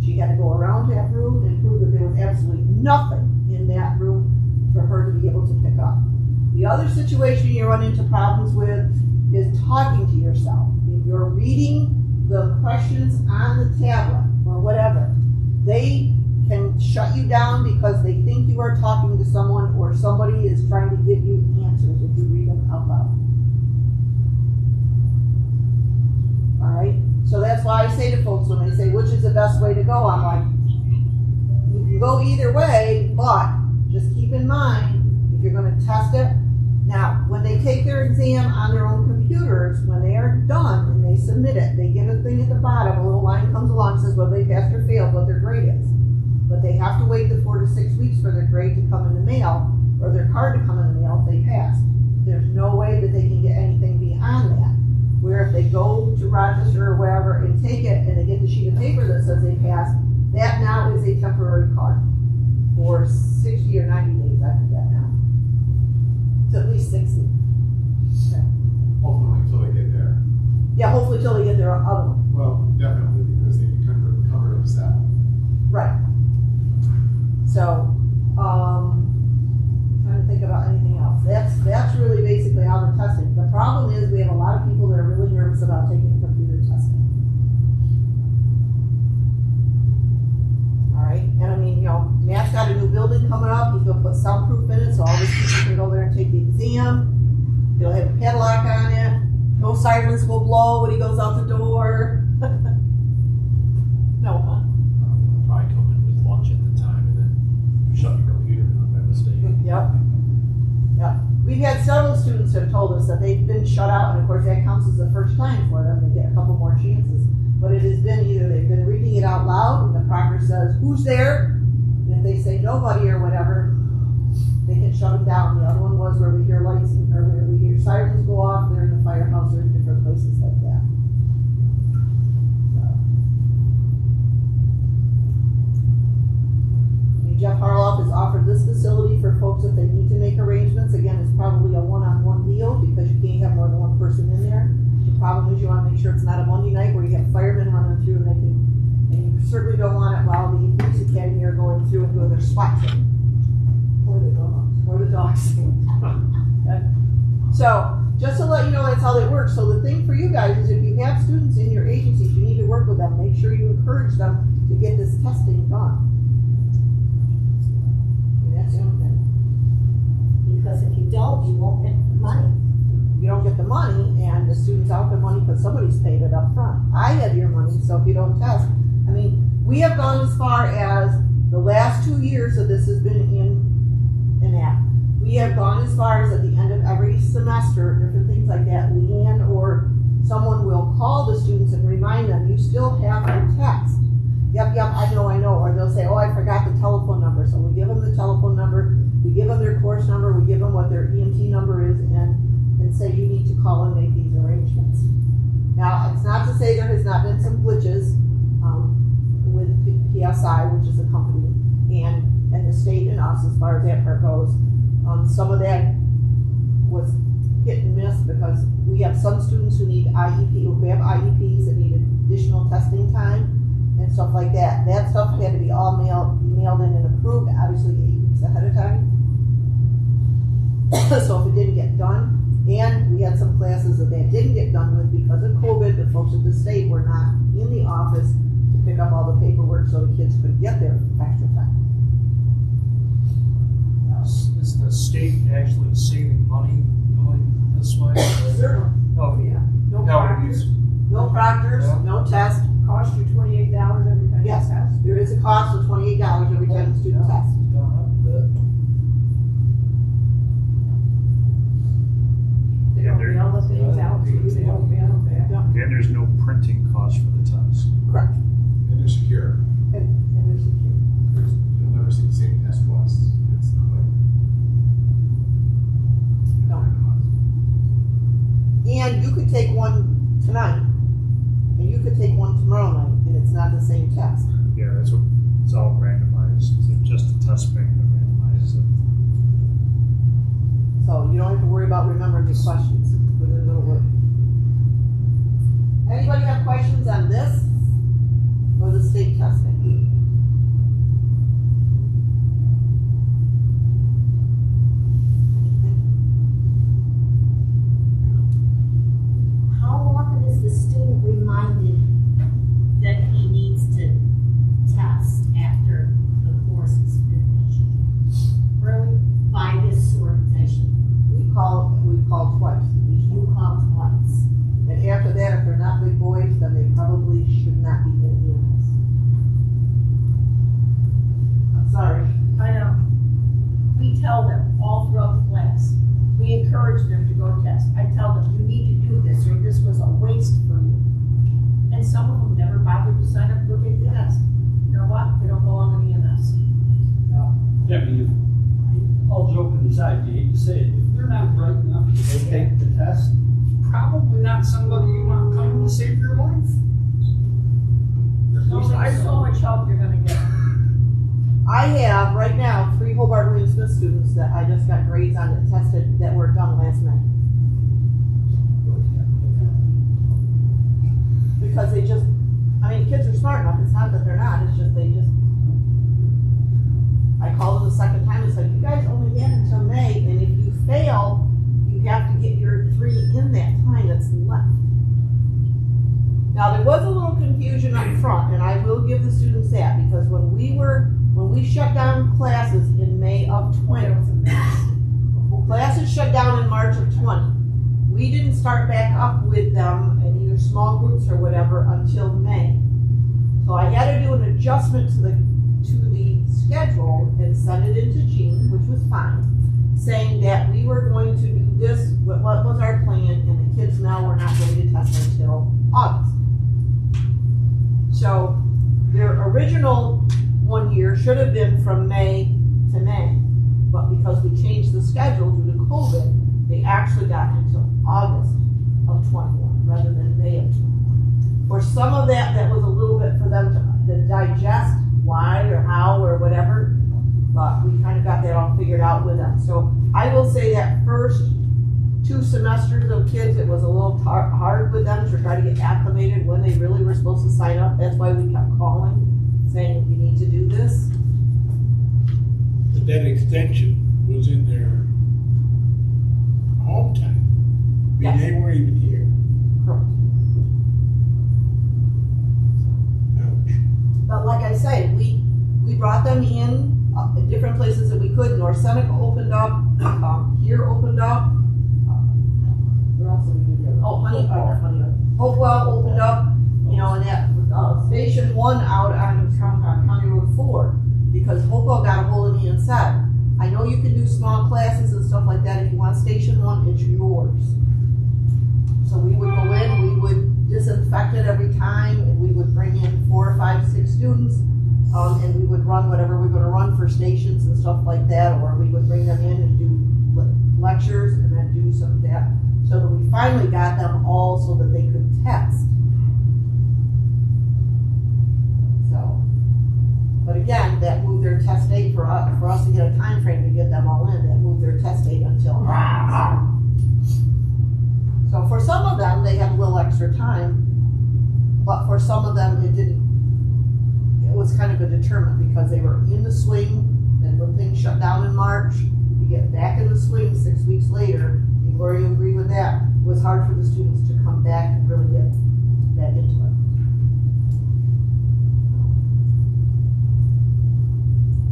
She had to go around that room and prove that there was absolutely nothing in that room for her to be able to pick up. The other situation you run into problems with talking to yourself, if you're reading the questions on the tablet or whatever, they can shut you down because they think you are talking to someone or somebody is trying to give you answers if you read them out loud. Alright? So that's why I say to folks when they say, which is the best way to go? I'm like, you can go either way, but just keep in mind, if you're going to test it, now, when they take their exam on their own computers, when they are done and they submit it, they get a thing at the bottom, a little line comes along and says whether they passed or failed, what their grade is. But they have to wait the 4 to 6 weeks for their grade to come in the mail, or their card to come in the mail if they passed. There's no way that they can get anything beyond that. Where if they go to Rochester or wherever and take it, and they get the sheet of paper that says they passed, that now is a temporary card for 60 or 90 days, I forget now. It's at least 60. Okay. Hopefully until they get there. Yeah, hopefully till they get their other one. Well, definitely, because they can cover up that. Right. So, trying to think about anything else. That's really basically how they're testing. The problem is we have a lot of people that are really nervous about taking computer testing. All right, and I mean, you know, Matt's got a new building coming up. He's gonna put soundproof in it, so all these people can go there and take the exam. He'll have a padlock on it. No sirens will blow when he goes out the door. No, huh? Probably come in with lunch at the time and then shut your computer down by mistake. Yep. Yep. We've had several students who have told us that they've been shut out, and of course that counts as the first time for them. They get a couple more chances. But it has been either they've been reading it out loud, and the proctor says, who's there? And if they say nobody or whatever, they can shut them down. The other one was where we hear lights, or where we hear sirens go off, they're in the firehouse or in different places like that. Jeff Harloff has offered this facility for folks if they need to make arrangements. Again, it's probably a one-on-one deal because you can't have more than one person in there. The problem is you want to make sure it's not a Monday night where you have firemen running through and they can, and you certainly don't want it while the police academy are going through and doing their SWAT training. Or the dogs. Or the dogs. Okay. So, just to let you know that's how they work. So the thing for you guys is if you have students in your agencies, you need to work with them. Make sure you encourage them to get this testing done. That's the only thing. Because if you don't, you won't get the money. You don't get the money, and the student's out their money because somebody's paid it up front. I have your money, so if you don't test, I mean, we have gone as far as the last 2 years that this has been in act. We have gone as far as at the end of every semester, different things like that, Leanne or someone will call the students and remind them, you still have to test. Yep, I know. Or they'll say, oh, I forgot the telephone number. So we give them the telephone number, we give them their course number, we give them what their EMT number is, and say you need to call and make these arrangements. Now, it's not to say there has not been some glitches with PSI, which is a company, and the state and us as far as that part goes. Some of that was hit and miss because we have some students who need we have IEPs that need additional testing time and stuff like that. That stuff had to be all mailed in and approved, obviously 8 weeks ahead of time. So if it didn't get done, and we had some classes that didn't get done with because of COVID, the folks at the state were not in the office to pick up all the paperwork so the kids could get their extra time. Is the state actually saving money going this way? Certainly. Oh, Yeah. No No, proctors, no proctors, Yeah. no test. Cost you $28 every time you Yes, test. there is a cost of $28 every time the student tests. They don't mail the things out to you, they don't mail them back. And there's no printing cost for the test. Correct. And they're secure. And they're secure. You'll never see the same test twice. It's not like. No. And you could take one tonight, and you could take one tomorrow night, and it's not the same test. Yeah, that's what, it's all randomized. It's just a test bank that randomizes it. So you don't have to worry about remembering the questions, because it'll work. Anybody have questions on this or the state testing? I have right now 3 Hobart William Smith students that I just got grades on that tested that were done last May. Because they just, I mean, kids are smart enough. It's not that they're not. It's just I called them the second time and said, you guys only had until May, and if you fail, you have to get your 3 in that time that's left. Now, there was a little confusion up front, and I will give the students that, because when we shut down classes in May of 20, classes shut down in March of 20. We didn't start back up with them in either small groups or whatever until May. So I had to do an adjustment to the schedule and send it into Jean, which was fine, saying that we were going to do this, what was our plan, and the kids now were not going to test until August. So their original 1 year should have been from May to May, but because we changed the schedule due to COVID, they actually got until August of 21 rather than May of 21. For some of that was a little bit for them to digest why or how or whatever, but we kind of got that all figured out with them. So I will say that first 2 semesters of kids, it was a little hard with them to try to get acclimated when they really were supposed to sign up. That's why we kept calling, saying you need to do this. But that extension was in their home time. I mean, Yes. they weren't even here. Correct. Ouch. But like I say, we brought them in at different places that we could. North Seneca opened up, here opened up. Where else did we do? Oh, Hopewell opened up, you know, and that Station 1 out on County Road 4, because Hopewell got a hold of me and said, I know you can do small classes and stuff like that. If you want Station 1, it's yours. So we would go in, we would disinfect it every time, and we would bring in 4, 5, 6 students, and we would run whatever we were going to run for stations and stuff like that, or we would bring them in and do lectures and then do some of that, so that we finally got them all so that they could test. So, but again, that moved their test date for us to get a time frame to get them all in. That moved their test date until August. So for some of them, they had a little extra time, but for some of them, it didn't. It was kind of a deterrent because they were in the swing, and when things shut down in March, you get back in the swing 6 weeks later, and Gloria, you agree with that, it was hard for the students to come back and really get back into it.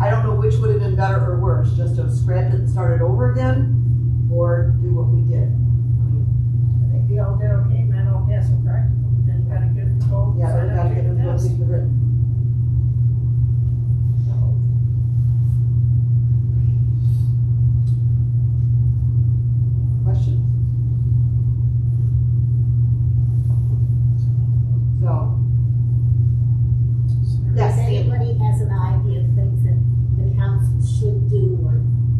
I don't know which would have been better or worse, just to scrap it and start it over again, or do what we did. I think they all did okay, man, all passed the practical, then you gotta get it going. Yeah, we gotta get into at least the written. Questions? So, yes, If anybody has an idea of things that the council should do,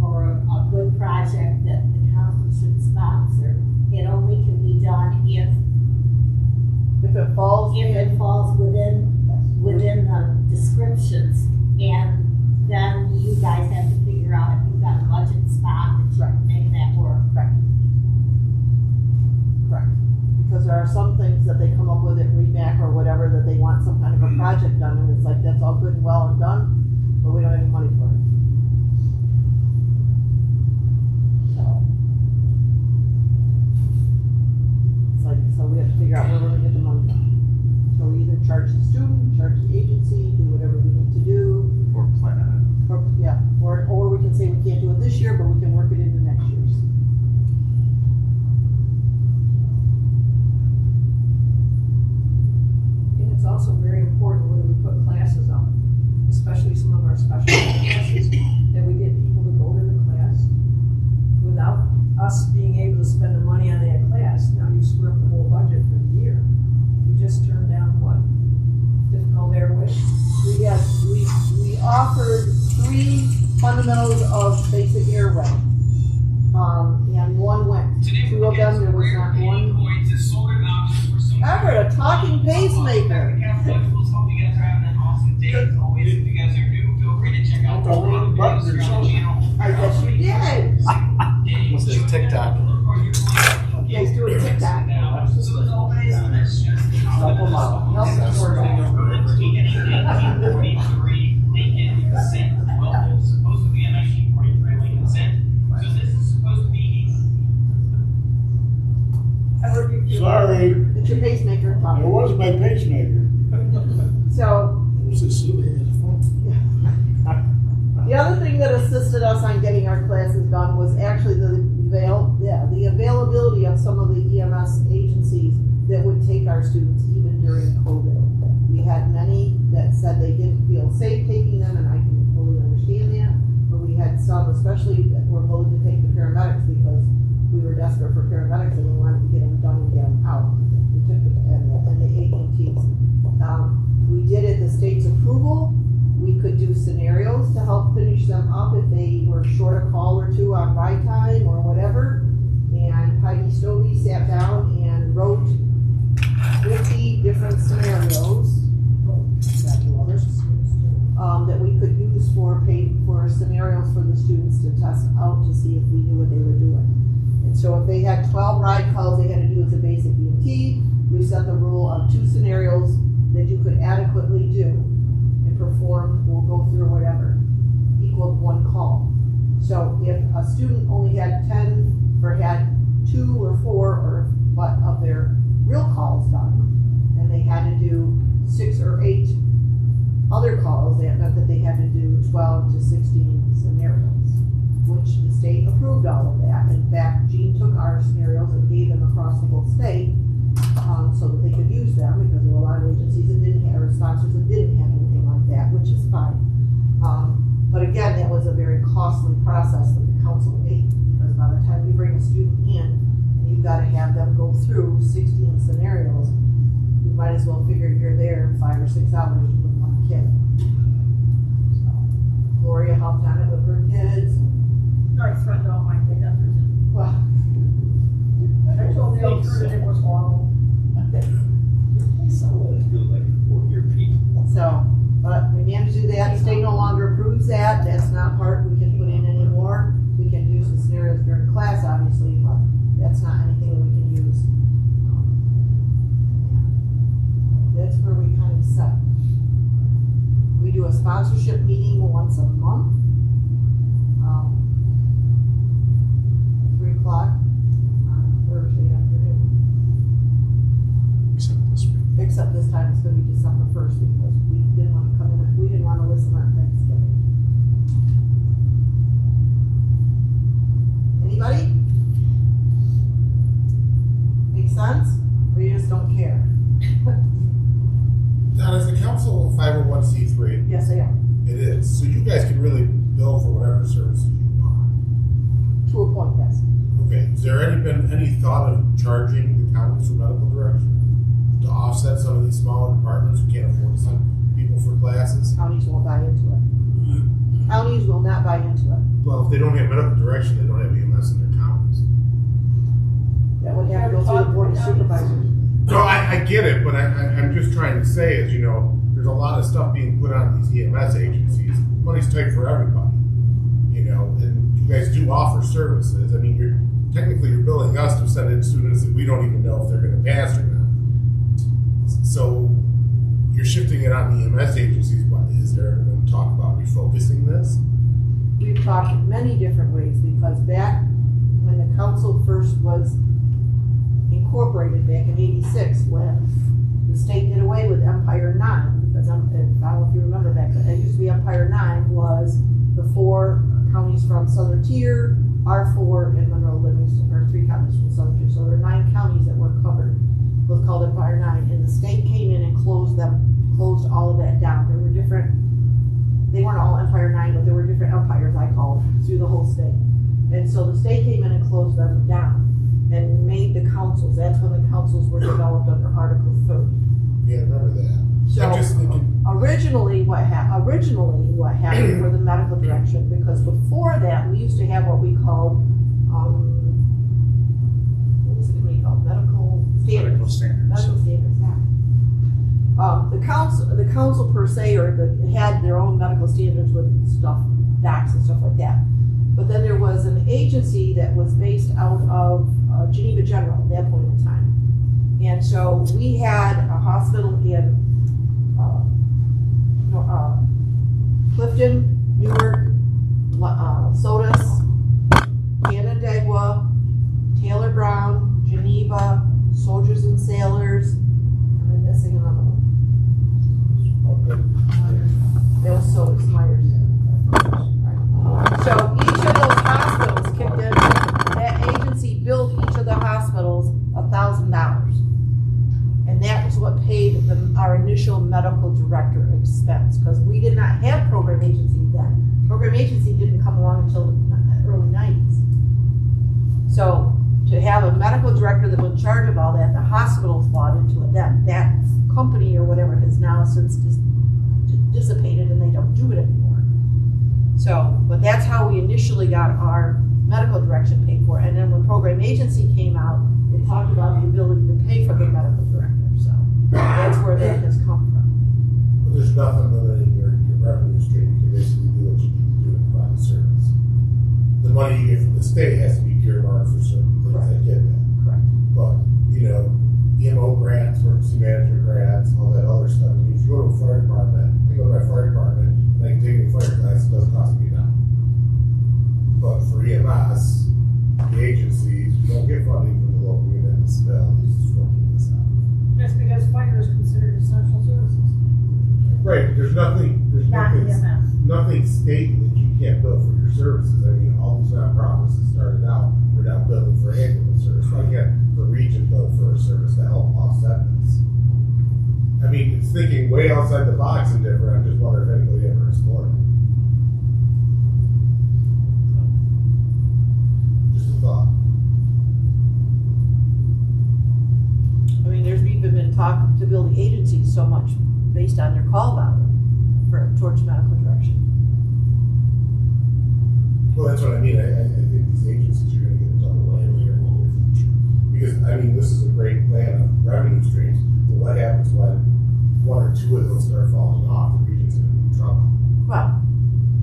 or a good project that the council should sponsor, it only can be done if it falls, if it falls within the descriptions, and then you guys have to figure out if you've got a budget spot that you can make that work. correct. Because there are some things that they come up with at REMAC or whatever that they want some kind of a project done, and it's like, that's all good and well and done, but we don't have any money for it. So. It's like, so we have to figure out where we're gonna get the money from. So we either charge the student, charge the agency, do whatever we need to do, Or plan ahead. or we can say we can't do it this year, but we can work it into next year's. And it's also very important when we put classes on, especially some of our special classes, that we get people to go to the class without us being able to spend the money on that class. Now you screw up the whole budget for the year. You just turned down what? Difficult airways? We offered 3 fundamentals of basic airway. And one went. 2 of them, there was not one. Everett, a talking pacemaker. Hope you guys are having an awesome day. As always, if you guys are new, feel free to check out assisted us on getting our classes done was actually the availability of some of the EMS agencies that would take our students even during COVID. We had many that said they didn't feel safe taking them, and I can fully understand that. But we had some, especially that were willing to take the paramedics because we were desperate for paramedics and we wanted to get them done and get them out. We took and the AEMTs. We did at the state's approval. We could do scenarios to help finish them up if they were short a call or two on ride time or whatever. And Heidi Stovey sat down and wrote 50 different scenarios that we could use for scenarios for the students to test out to see if we knew what they were doing. And so if they had 12 ride calls they had to do as a basic EMT, we set the rule of 2 scenarios that you could adequately do and perform or go through whatever equaled 1 call. So if a student only had 10 or had 2 or 4 of their real calls done, and they had to do 6 or 8 other calls, that meant that they had to do 12 to 16 scenarios, which the state approved all of that. In fact, Jean took our scenarios and gave them across the whole state so that they could use them, because there were a lot of agencies that didn't have, or sponsors that didn't have anything like that, which is fine. But again, that was a very costly process that the council made, because by the time you bring a student in and you've got to have them go through 16 scenarios, you might as well figure you're there 5 or 6 hours with one kid. So, Gloria helped on it with her kids. I threatened all my pickuppers. Well, I told the other that it was horrible. so, but we managed to do that. The state no longer approves that. That's not part we can put in anymore. We can use the scenarios during class, obviously, but that's not anything that we can use. That's where we kind of set. We do a sponsorship meeting once a month. 3 o'clock on Thursday afternoon. Except this week. Except this time it's going to be December 1st because we didn't want to come in, we didn't want to listen on Thanksgiving. Anybody? Make sense? Or you just don't care? Now, is the council 501c3? Yes, I am. It is. So you guys can really bill for whatever services you want. To a point, yes. Okay. Has there been any thought of charging the counties for medical direction to offset some of these smaller departments who can't afford to send people for classes? Counties won't buy into it. Counties will not buy into it. Well, if they don't have medical direction, they don't have EMS in their counties. That would have to go through the board of supervisors. No, I get it, but I'm just trying to say is, there's a lot of stuff being put on these EMS agencies. Money's tight for everybody, and you guys do offer services. I mean, you're billing us to send in students that we don't even know if they're going to pass or not. So you're shifting it on the EMS agencies. What is there going to talk about refocusing this? We've talked many different ways because back when the council first was incorporated back in '86, when the state did away with Empire 9, because I don't know if you remember back then, it used to be Empire 9 was the 4 counties from Southern Tier, R4, and Monroe Livingston, or 3 counties from Southern Tier. So there are 9 counties that were covered. It was called Empire 9, and the state came in and closed all of that down. There were different, they weren't all Empire 9, but there were different empires, I call them, through the whole state. And so the state came in and closed them down and made the councils. That's when the councils were developed under Article 30. Yeah, I remember that. So I'm just thinking. originally what happened for the medical direction, because before that we used to have what we called what was the committee called? Medical standards. Medical standards. Medical standards. Yeah. The council per se, had their own medical standards with stuff, docs and stuff like that. But then there was an agency that was based out of Geneva General at that point in time. And so we had a hospital in Clifton, Newark, Sodus, Canandaigua, Taylor Brown, Geneva, Soldiers and Sailors, and I'm missing another one. That was Sodus, Myers. So director expense, because we did not have program agency then. Program agency didn't come along until the early 90s. So to have a medical director that was in charge of all that, the hospitals bought into it then. That company or whatever has now since dissipated and they don't do it anymore. So, but that's how we initially got our medical direction paid for. And then when program agency came out, it talked about the ability to pay for the medical director. So that's where that has come from. But there's nothing limiting your revenue stream. You can basically do what you need to do in private service. The money you get from the state has to be earmarked for certain things. I get that. Correct. But, you know, EMO grants, emergency management grants, all that other stuff. I mean, if you go to a fire department, I go to my fire department, and I can take a fire class, it doesn't cost me now. But for EMS, the agencies don't get funding from the local municipalities for working this out. That's because fire is considered essential services. Right, there's nothing stating that you can't bill for your services. I mean, all these nonprofits that started out were now billing for ambulance service. Why can't the region bill for a service to help offset this? I mean, it's thinking way outside the box and different. I'm just wondering if anybody ever explored it. Just a thought. I mean, there's even been talk to build the agencies so much based on their call volume towards medical direction. Well, that's what I mean. I think these agencies are going to get a double whammy here in the near future. Because, I mean, this is a great plan of revenue streams, but what happens when one or two of those start falling off? The region's going to be in trouble. Well,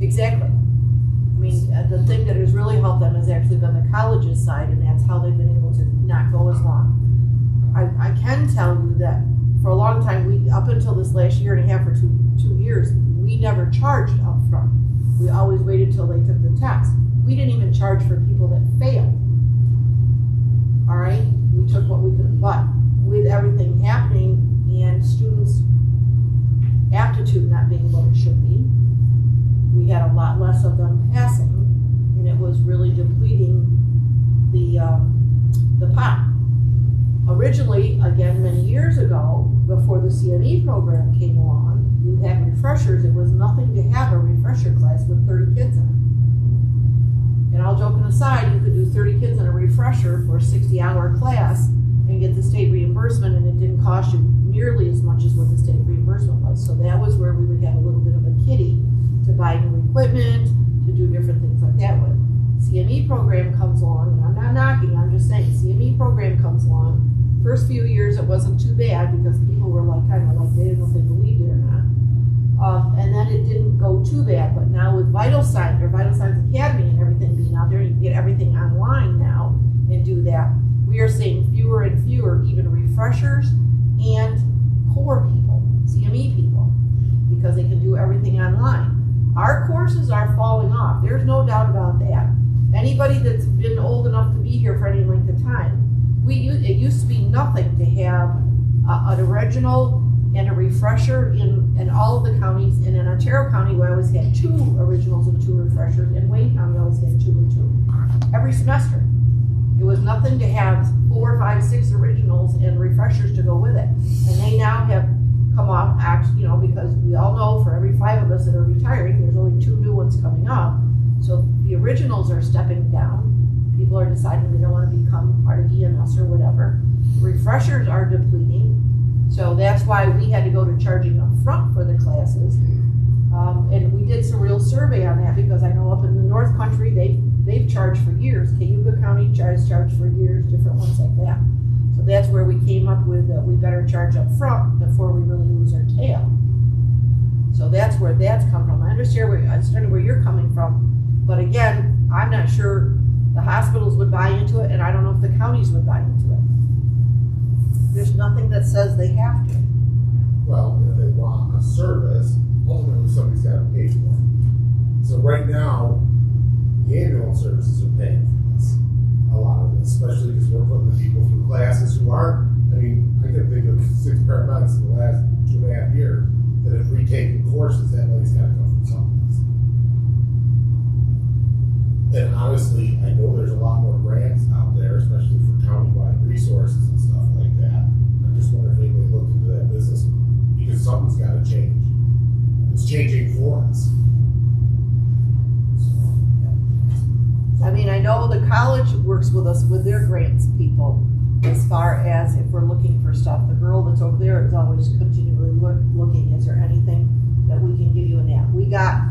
exactly. I mean, the thing that has really helped them has actually been the colleges side, and that's how they've been able to not go as long. I can tell you that for a long time, up until this last year and a half or two years, we never charged up front. We always waited till they took the test. We didn't even charge for people that failed. All right? We took what we could, but with everything happening and students' aptitude not being what it should be, we had a lot less of them passing, and it was really depleting the pot. Originally, again, many years ago, before the CME program came along, you had refreshers. It was nothing to have a refresher class with 30 kids in it. And all joking aside, you could do 30 kids in a refresher for a 60-hour class and get the state reimbursement, and it didn't cost you nearly as much as what the state reimbursement was. So that was where we would have a little bit of a kitty to buy new equipment, to do different things like that with. CME program comes along, and I'm not knocking, I'm just saying, CME program comes along. First few years it wasn't too bad because people were like kind of like they didn't know if they believed it or not. And then it didn't go too bad, but now with Vital Signs Academy and everything being out there, you can get everything online now and do that. We are seeing fewer and fewer even refreshers and core people, CME people, because they can do everything online. Our courses are falling off. There's no doubt about that. Anybody that's been old enough to be here for any length of time, it used to be nothing to have an original and a refresher in all of the counties. And in Ontario County, we always had 2 originals and 2 refreshers. In Wayne County, we always had 2 and 2 every semester. It was nothing to have 4, 5, 6 originals and refreshers to go with it. And they now have come off, because we all know for every 5 of us that are retiring, there's only 2 new ones coming up. So the originals are stepping down. People are deciding they don't want to become part of EMS or whatever. Refreshers are depleting. So that's why we had to go to charging up front for the classes. And we did some real survey on that because I know up in the North Country, they've charged for years. Cayuga County charged for years, different ones like that. So that's where we came up with we better charge up front before we really lose our tail. So that's where that's come from. I understand where you're coming from, but again, I'm not sure the hospitals would buy into it, and I don't know if the counties would buy into it. There's nothing that says they have to. Well, if they want a service, ultimately somebody's got to pay for it. So right now, the ambulance services are paying for this. A lot of this, especially because we're putting the people through classes who aren't. I mean, I can think of 6 paramedics in the last 2.5 years that have retaken courses. That money's got to come from someplace. And honestly, I know there's a lot more grants out there, especially for countywide resources and stuff like that. I just wonder if anybody looked into that business because something's got to change. changing for us. I mean, I know the college works with us with their grants people as far as if we're looking for stuff. The girl that's over there is always continually looking, is there anything that we can give you in that? We got,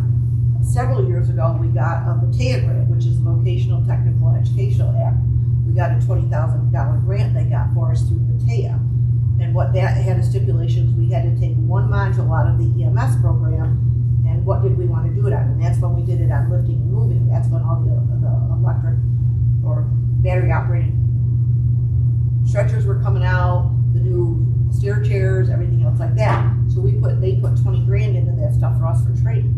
several years ago, we got a Matea grant, which is the Vocational Technical and Educational Act. We got a $20,000 grant they got for us through Matea. And what that had a stipulations, we had to take one module out of the EMS program, and what did we want to do it on? And that's when we did it on lifting and moving. That's when all the electric or battery operated stretchers were coming out, the new stair chairs, everything else like that. So they put 20 grand into that stuff for us for training.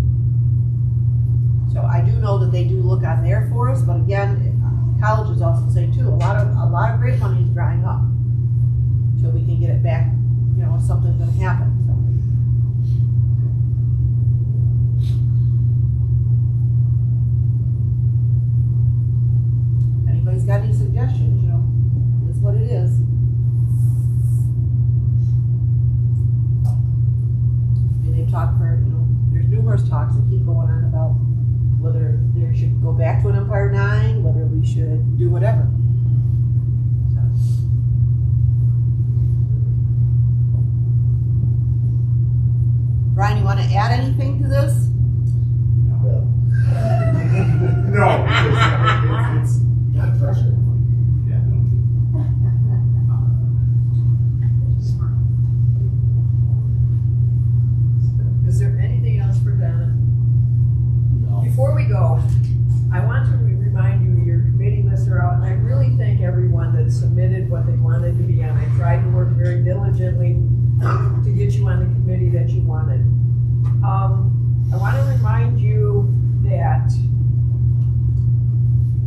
So I do know that they do look on there for us, but again, college is also saying too, a lot of grant money is drying up. Till we can get it back, you know, if something's gonna happen, so. Anybody's got any suggestions, you know, it is what it is. I mean, they talk for, you know, there's numerous talks that keep going on about whether there should go back to an Empire 9, whether we should do whatever. So. Brian, you want to add anything to this? No, it's not pressure. Is there anything else for Donna? No. Before we go, I want to remind you, your committee lists are out, and I really thank everyone that submitted what they wanted to be on. I tried to work very diligently to get you on the committee that you wanted. I want to remind you that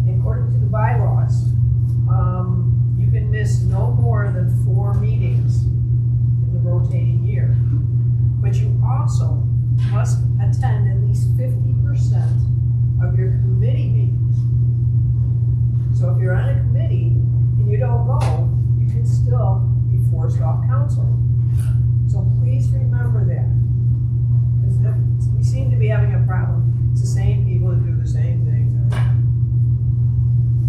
according to the bylaws, you can miss no more than 4 meetings in the rotating year. But you also must attend at least 50% of your committee meetings. So if you're on a committee and you don't go, you can still be forced off council. So please remember that. Because we seem to be having a problem. It's the same people that do the same things.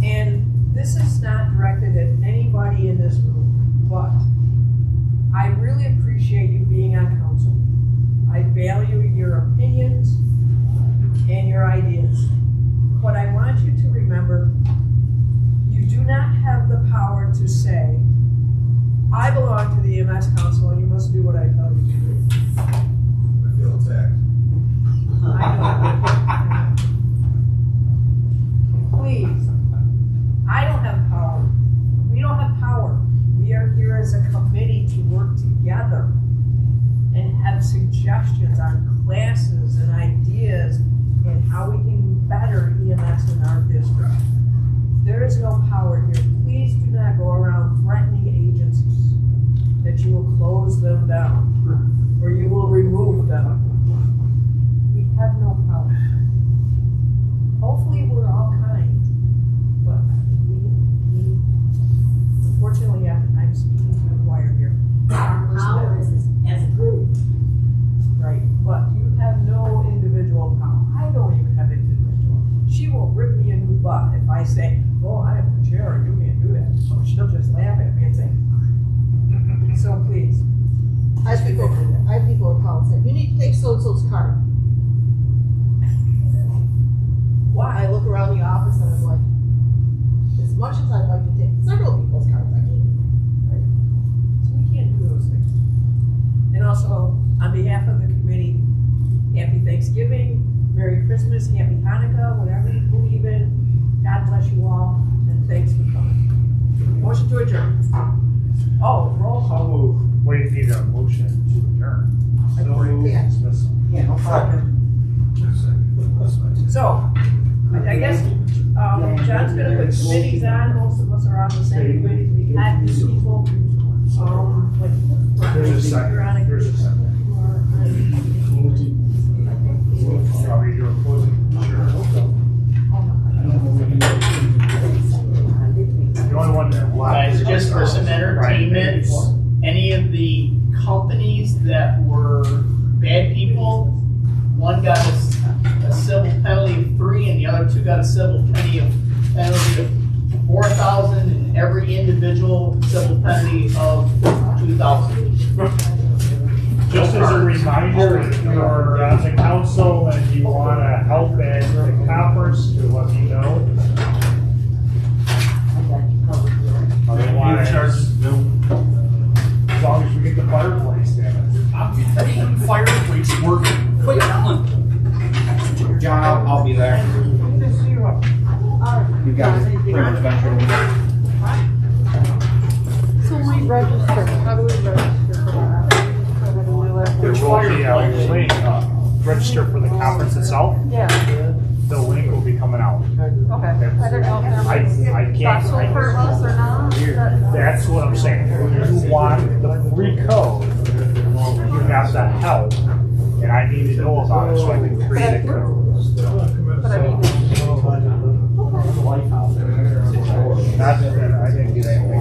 And this is not directed at anybody in this room, but I really appreciate you being on council. I value your opinions and your ideas. But I want you to remember, you do not have the power to say, I belong to the EMS Council and you must do what I tell you to do. I feel attacked. I know. Please, I don't have power. We don't have power. We are here as a committee to work together and have suggestions on classes and ideas and how we can better EMS in our district. There is no power here. Please do not go around threatening agencies that you will close them down or you will remove them. We have no power. Hopefully we're all kind, but we unfortunately, I'm speaking to the choir here. Our power is as a group. Right, but you have no individual power. I don't even have individual. She will rip me a new butt if I say, oh, I am the chair, you can't do that. So she'll just laugh at me and say, so please. I have people who call and say, you need to take so-and-so's card. Why? I look around the office and I'm like, as much as I'd like to take several people's cards, I can't. Right. So we can't do those things. And also, on behalf of the committee, happy Thanksgiving, Merry Christmas, Happy Hanukkah, whatever you believe in. God bless you all, and thanks for coming. Motion to adjourn. Oh, roll call. I'll move. Wait, need a motion to adjourn. Yeah. Dismissal. Yeah, no problem. So, I guess, John's gonna put committees on, most of us are on the same committees, we had these people, like. There's a second. There's a second. Shall we do a closing? Sure. The only one that left. Guys, just for some entertainment, any of the companies that were bad people, two got a civil penalty of $4,000 and every individual civil penalty of $2,000. Just as a reminder, if you're on the council and you want to help at the conference, to let me know. Otherwise, as long as we get the fireplace down. Fireplace working. Put it on. John, I'll be there. You guys pretty much ventured away. So we register, how do we register for that? There will be a link, register for the conference itself. Yeah, The link will be coming out. okay. I don't know if they're I can't. special for us or not. That's what I'm saying. If you want the free code, you have to help, and I need to know about it so I can create a code. But I mean, Not that I didn't get anything.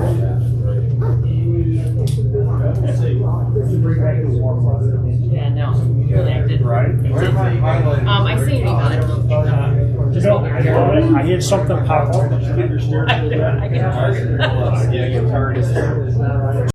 Yeah, no, really, I did. Right? I seen an email, I don't know if you just I had something pop up. I can. Yeah, you target.